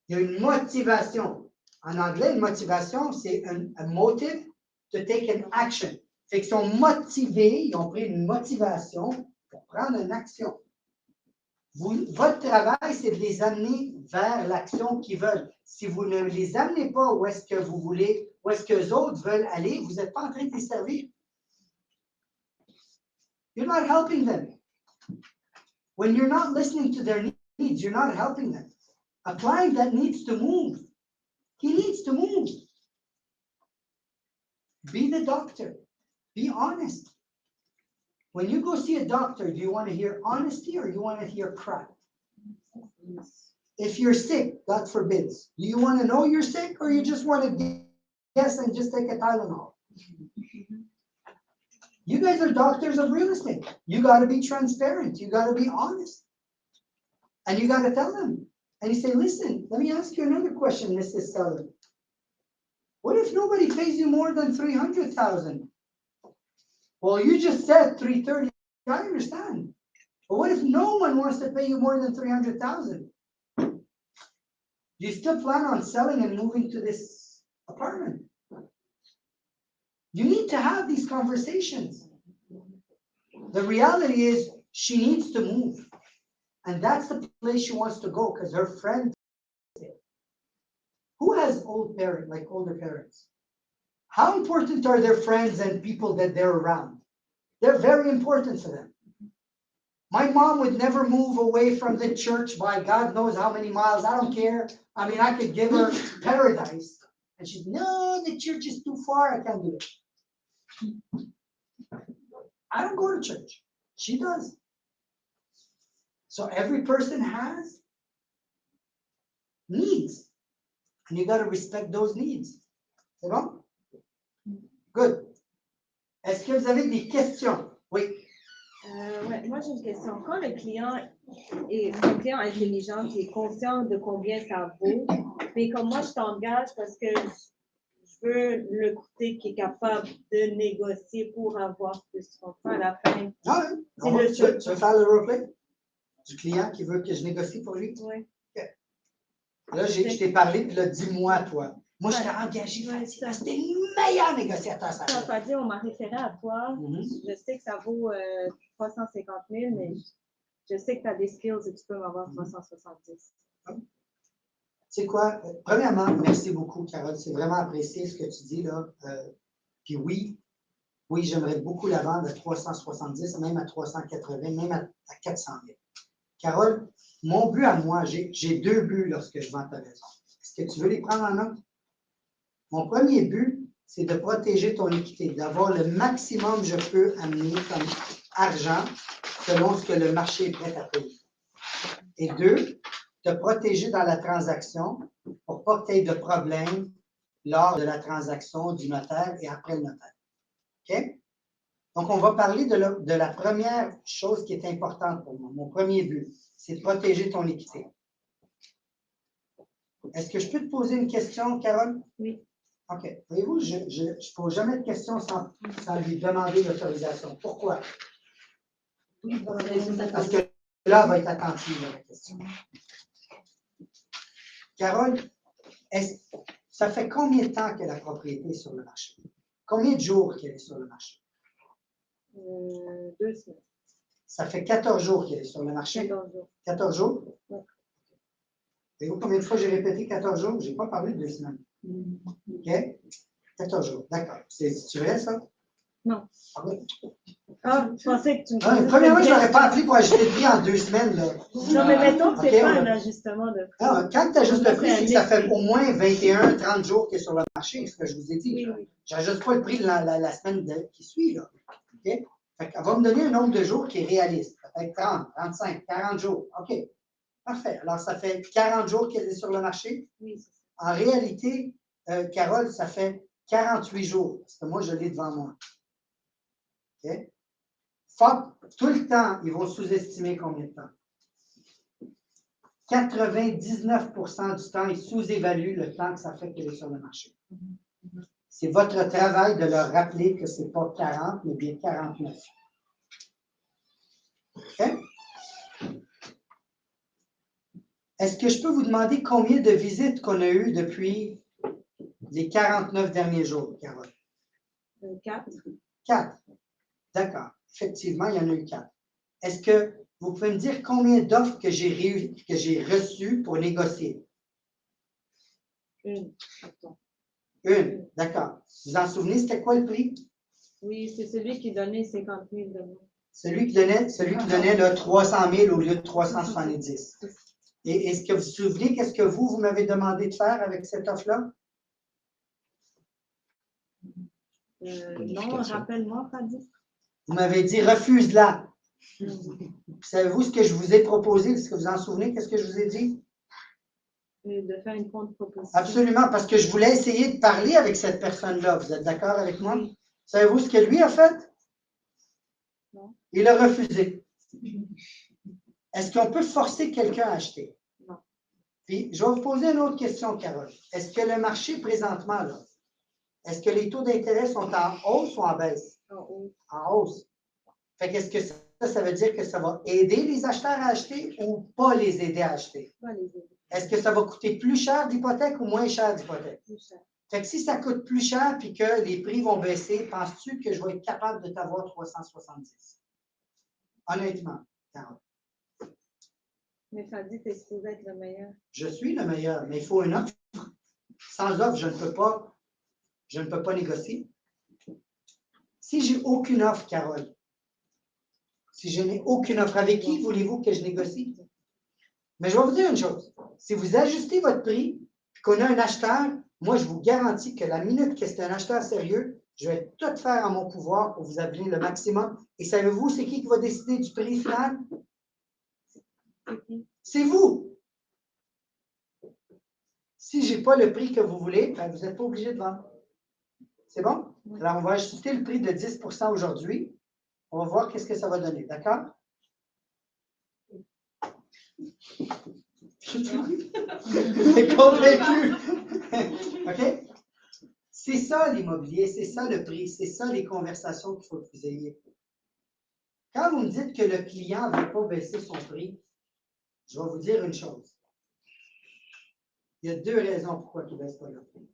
Il y a une motivation. En anglais, une motivation, c'est un motive to take an action. Fait qu'ils sont motivés, ils ont pris une motivation pour prendre une action. Votre travail, c'est de les amener vers l'action qu'ils veulent. Si vous ne les amenez pas où est-ce que vous voulez, où est-ce que les autres veulent aller, vous n'êtes pas en train de les servir. You're not helping them. When you're not listening to their needs, you're not helping them. A client that needs to move, he needs to move. Be the doctor. Be honest. When you go see a doctor, do you want to hear honesty or you want to hear crap? If you're sick, God forbids, do you want to know you're sick or you just want to guess and just take a Tylenol? You guys are doctors of real estate. You got to be transparent. You got to be honest. And you got to tell them. And you say, listen, let me ask you another question, Mrs. Seller. What if nobody pays you more than $300,000? Well, you just said 330. I understand. But what if no one wants to pay you more than 300,000? Do you still plan on selling and moving to this apartment? You need to have these conversations. The reality is she needs to move. And that's the place she wants to go because her friend is there. Who has older parents? How important are their friends and people that they're around? They're very important to them. My mom would never move away from the church by God knows how many miles. I don't care. I mean, I could give her paradise. And she'd, no, the church is too far. I can't do it. I don't go to church. She does. So every person has needs. And you got to respect those needs. C'est bon? Good. Est-ce que vous avez des questions? Oui. Ouais, moi, j'ai une question. Quand le client est un client intelligent qui est conscient de combien ça vaut, mais comme moi, je t'engage parce que je veux le côté qui est capable de négocier pour avoir plus de contrat à la fin. Ah, C'est oui. le Tu veux faire le roleplay? Du client qui veut que je négocie pour lui? Oui. Okay. Là, je t'ai parlé, puis là, dis-moi, toi. Moi, je t'ai engagé, c'était le meilleur négociateur. Ça Ça veut dire, on m'a référé à toi. Mm-hmm. Je sais que ça vaut 350 000, mais je sais que tu as des skills et tu peux m'avoir 370. Tu sais quoi? Premièrement, merci beaucoup, Carole. C'est vraiment apprécié ce que tu dis, là. Puis oui, j'aimerais beaucoup la vendre à 370, même à 380, même à 400 000. Carole, mon but à moi, j'ai 2 buts lorsque je vends ta maison. Est-ce que tu veux les prendre en note? Mon premier but, c'est de protéger ton équité, d'avoir le maximum que je peux amener comme argent selon ce que le marché est prêt à payer. Et 2, te protéger dans la transaction pour pas que tu aies de problème lors de la transaction du notaire et après le notaire. OK? Donc, on va parler de la première chose qui est importante pour moi. Mon premier but, c'est de protéger ton équité. Est-ce que je peux te poser une question, Carole? Oui. OK. Voyez-vous, je ne pose jamais de questions sans lui demander l'autorisation. Pourquoi? Parce que là, elle va être attentive à la question. Carole, ça fait combien de temps que la propriété est sur le marché? Combien de jours qu'elle est sur le marché? 2 semaines. Ça fait 14 jours qu'elle est sur le marché? 14 jours. 14 jours? Oui. Savez-vous combien de fois j'ai répété 14 jours? Je n'ai pas parlé de 2 semaines. OK? 14 jours, d'accord. C'est vrai, ça? Non. Ah oui. Ah, je pensais que tu me Premièrement, je ne l'aurais pas appelé pour ajuster le prix en 2 semaines. Là. Non, mais mettons que ce n'est OK, pas on un a- ajustement de prix. Non, quand tu ajustes le prix, c'est que ça fait au moins 21-30 jours qu'il est sur le marché, c'est ce que je vous ai dit. Oui, oui. Je n'ajuste pas le prix de la semaine qui suit. Là. OK? Fait qu'elle va me donner un nombre de jours qui est réaliste. Peut-être 30, 35, 40 jours. OK. Parfait. Alors, ça fait 40 jours qu'elle est sur le marché. Oui, c'est ça. En réalité, Carole, ça fait 48 jours. Parce que moi, je l'ai devant moi. OK? Tout le temps, ils vont sous-estimer combien de temps? 99% du temps, ils sous-évaluent le temps que ça fait qu'elle est sur le marché. C'est votre travail de leur rappeler que ce n'est pas 40, mais bien 49. OK? Est-ce que je peux vous demander combien de visites qu'on a eues depuis les 49 derniers jours, Carole? 4. 4. D'accord. Effectivement, il y en a eu 4. Est-ce que vous pouvez me dire combien d'offres que j'ai reçues pour négocier? 1. Une. D'accord. Vous vous en souvenez, c'était quoi le prix? Oui, c'est celui qui donnait 50 000 de moi. Celui qui donnait là, 300 000 au lieu de 370. Et est-ce que vous vous souvenez qu'est-ce que vous m'avez demandé de faire avec cette offre-là? Non, rappelle-moi, Fadi. Vous m'avez dit refuse-la. Savez-vous ce que je vous ai proposé? Est-ce que vous en souvenez? Qu'est-ce que je vous ai dit? De faire une contre-proposition. Absolument, parce que je voulais essayer de parler avec cette personne-là. Vous êtes d'accord avec moi? Oui. Savez-vous ce que lui a fait? Non. Il a refusé. Est-ce qu'on peut forcer quelqu'un à acheter? Non. Puis, je vais vous poser une autre question, Carole. Est-ce que le marché présentement, là, est-ce que les taux d'intérêt sont en hausse ou en baisse? En haut. En hausse. Fait qu'est-ce que ça veut dire que ça va aider les acheteurs à acheter ou pas les aider à acheter? Pas les aider. Est-ce que ça va coûter plus cher d'hypothèque ou moins cher d'hypothèque? Plus cher. Fait que si ça coûte plus cher et que les prix vont baisser, penses-tu que je vais être capable de t'avoir 370? Honnêtement, Carole. Mais Fadi, t'es supposé être le meilleur. Je suis le meilleur, mais il faut une offre. Sans offre, je ne peux pas négocier. Si j'ai aucune offre, Carole, si je n'ai aucune offre, avec qui voulez-vous que je négocie? Mais je vais vous dire une chose. Si vous ajustez votre prix et qu'on a un acheteur, moi, je vous garantis que la minute que c'est un acheteur sérieux, je vais tout faire en mon pouvoir pour vous amener le maximum. Et savez-vous, c'est qui va décider du prix final? C'est vous. Si je n'ai pas le prix que vous voulez, ben, vous n'êtes pas obligé de vendre. C'est bon? Oui. Alors, on va ajuster le prix de 10 % aujourd'hui. On va voir qu'est-ce que ça va donner. D'accord? T'es convaincu? OK? C'est ça l'immobilier, c'est ça le prix, c'est ça les conversations qu'il faut que vous ayez. Quand vous me dites que le client ne veut pas baisser son prix, je vais vous dire une chose. Il y a 2 raisons pourquoi il ne baisse pas le prix.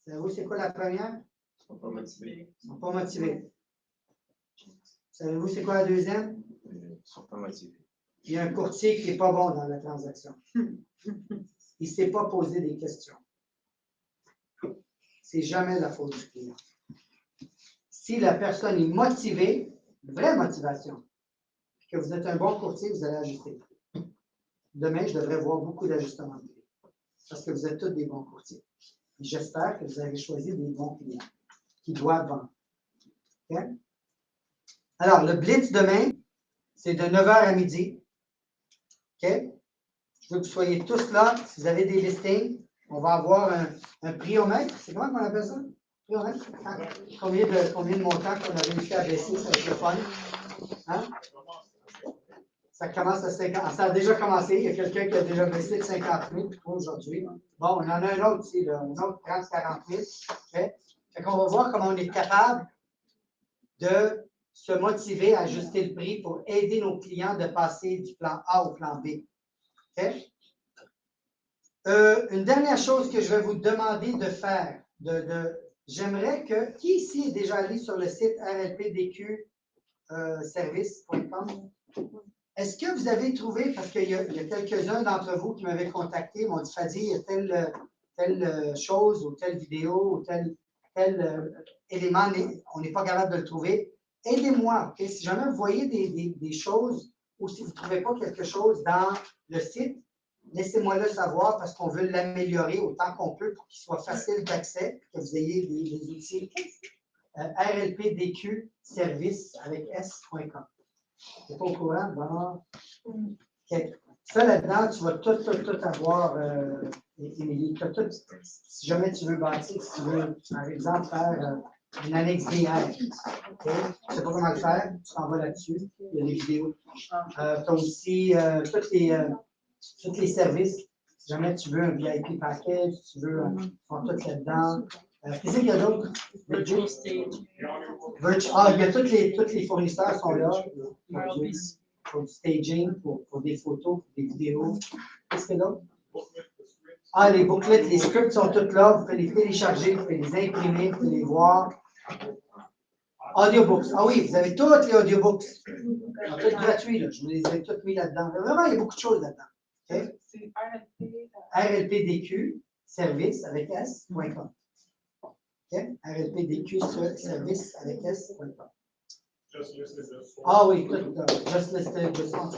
Savez-vous, c'est quoi la première? Ils ne sont pas motivés. Ils ne sont pas motivés. Savez-vous, c'est quoi la deuxième? Ils ne sont pas motivés. Il y a un courtier qui n'est pas bon dans la transaction. Il ne s'est pas posé des questions. C'est jamais la faute du client. Si la personne est motivée, une vraie motivation, que vous êtes un bon courtier, vous allez ajuster. Demain, je devrais voir beaucoup d'ajustements de prix. Parce que vous êtes tous des bons courtiers. Et j'espère que vous avez choisi des bons clients qui doivent vendre. Okay? Alors, le blitz demain, C'est de 9 h à midi. OK? Je veux que vous soyez tous là. Si vous avez des listings, on va avoir un prix au mètre. C'est comment qu'on appelle ça? Prix au mètre? Ah, combien de montants qu'on a réussi à baisser? Ça va être le fun. Hein? Ça commence à 50. Ça a déjà commencé. Il y a quelqu'un qui a déjà baissé de 50 000 aujourd'hui. Bon, on en a un autre ici, là, un autre 30-40 000. Okay? Fait qu'on va voir comment on est capable de se motiver à ajuster le prix pour aider nos clients de passer du plan A au plan B. Okay? Une dernière chose que je vais vous demander de faire, j'aimerais que, qui ici est déjà allé sur le site rlpdqservice.com? Est-ce que vous avez trouvé, parce qu'il y a quelques-uns d'entre vous qui m'avaient contacté, m'ont dit, Fadi, il y a telle chose ou telle vidéo ou tel élément, on n'est pas capable de le trouver. Aidez-moi, okay? Si jamais vous voyez des choses ou si vous ne trouvez pas quelque chose dans le site, laissez-moi le savoir parce qu'on veut l'améliorer autant qu'on peut pour qu'il soit facile d'accès, que vous ayez des outils rlpdqservice avec s.com. Tu n'es pas au courant? Bon. Okay. Ça, là-dedans, tu vas tout avoir, Émilie. Si jamais tu veux bâtir, si tu veux, par exemple, faire une annexe VR, okay? Tu ne sais pas comment le faire, tu t'en vas là-dessus. Il y a des vidéos. Tu as aussi tous les services. Si jamais tu veux un VIP package, tu veux, ils sont tous là-dedans. Qu'est-ce qu'il y a d'autre? Virtual stage. Il y a tous les fournisseurs sont là. Pour du staging, pour des photos, pour des vidéos. Qu'est-ce qu'il y a d'autre? Les booklets, les scripts sont tous là. Vous pouvez les télécharger, vous pouvez les imprimer, vous pouvez les voir. Audiobooks. Ah oui, vous avez tous les audiobooks. Ils sont tous gratuits, là. Je vous les ai tous mis là-dedans. Vraiment, il y a beaucoup de choses là-dedans. Okay? C'est rlpdq service avec s.com. Okay? rlpdq service avec s.com. Ah oui, tout, just listed, c'est ça.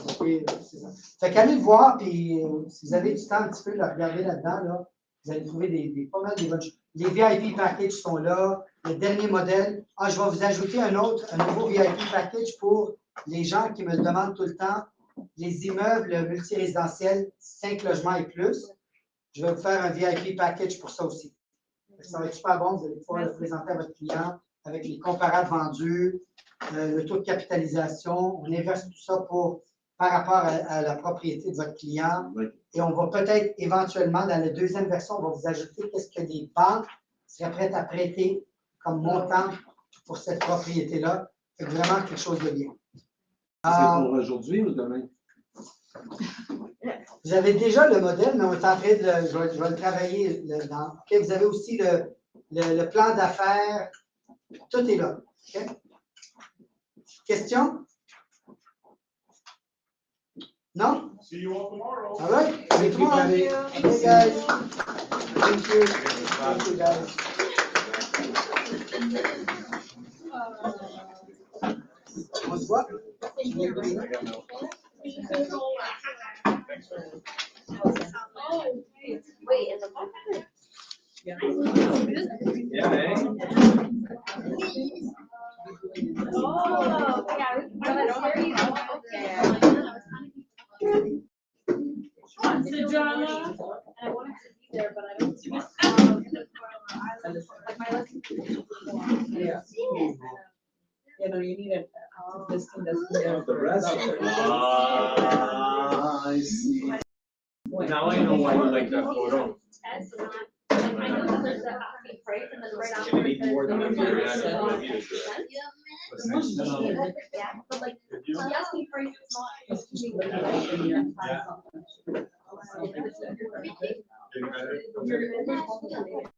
Fait qu'allez le voir, puis si vous avez du temps un petit peu de le regarder là-dedans, là, vous allez trouver pas mal de bonnes choses. Les VIP packages sont là, le dernier modèle. Je vais vous ajouter un nouveau VIP package pour les gens qui me le demandent tout le temps. Les immeubles multirésidentiels, 5 logements et plus. Je vais vous faire un VIP package pour ça aussi. Ça va être super bon, vous allez pouvoir le présenter à votre client avec les comparables vendus, le taux de capitalisation. On inverse tout ça par rapport à la propriété de votre client. Et on va peut-être éventuellement, dans la deuxième version, on va vous ajouter qu'est-ce que les banques seraient prêtes à prêter comme montant pour cette propriété-là. C'est vraiment quelque chose de bien. C'est pour aujourd'hui ou demain? Vous avez déjà le modèle, mais on est en train de je vais le travailler dedans. Okay? Vous avez aussi le plan d'affaires. Tout est là. Okay? Question? Non? See you all tomorrow. All right. See you tomorrow. Okay, guys. Thank you. Thank you, guys. On se voit? Wait, in the book? Yeah. Oh, okay, I was hearing you. The drama. I wanted to be there, but I don't see like my lesson. Yeah. You know, you need a listing that's there. The rest. I see. Now I know why you like that photo. That's not, like, I know there's a happy price and then right after. Gonna need more than a year, yeah, Yeah, but like, the asking price is not. Getting better.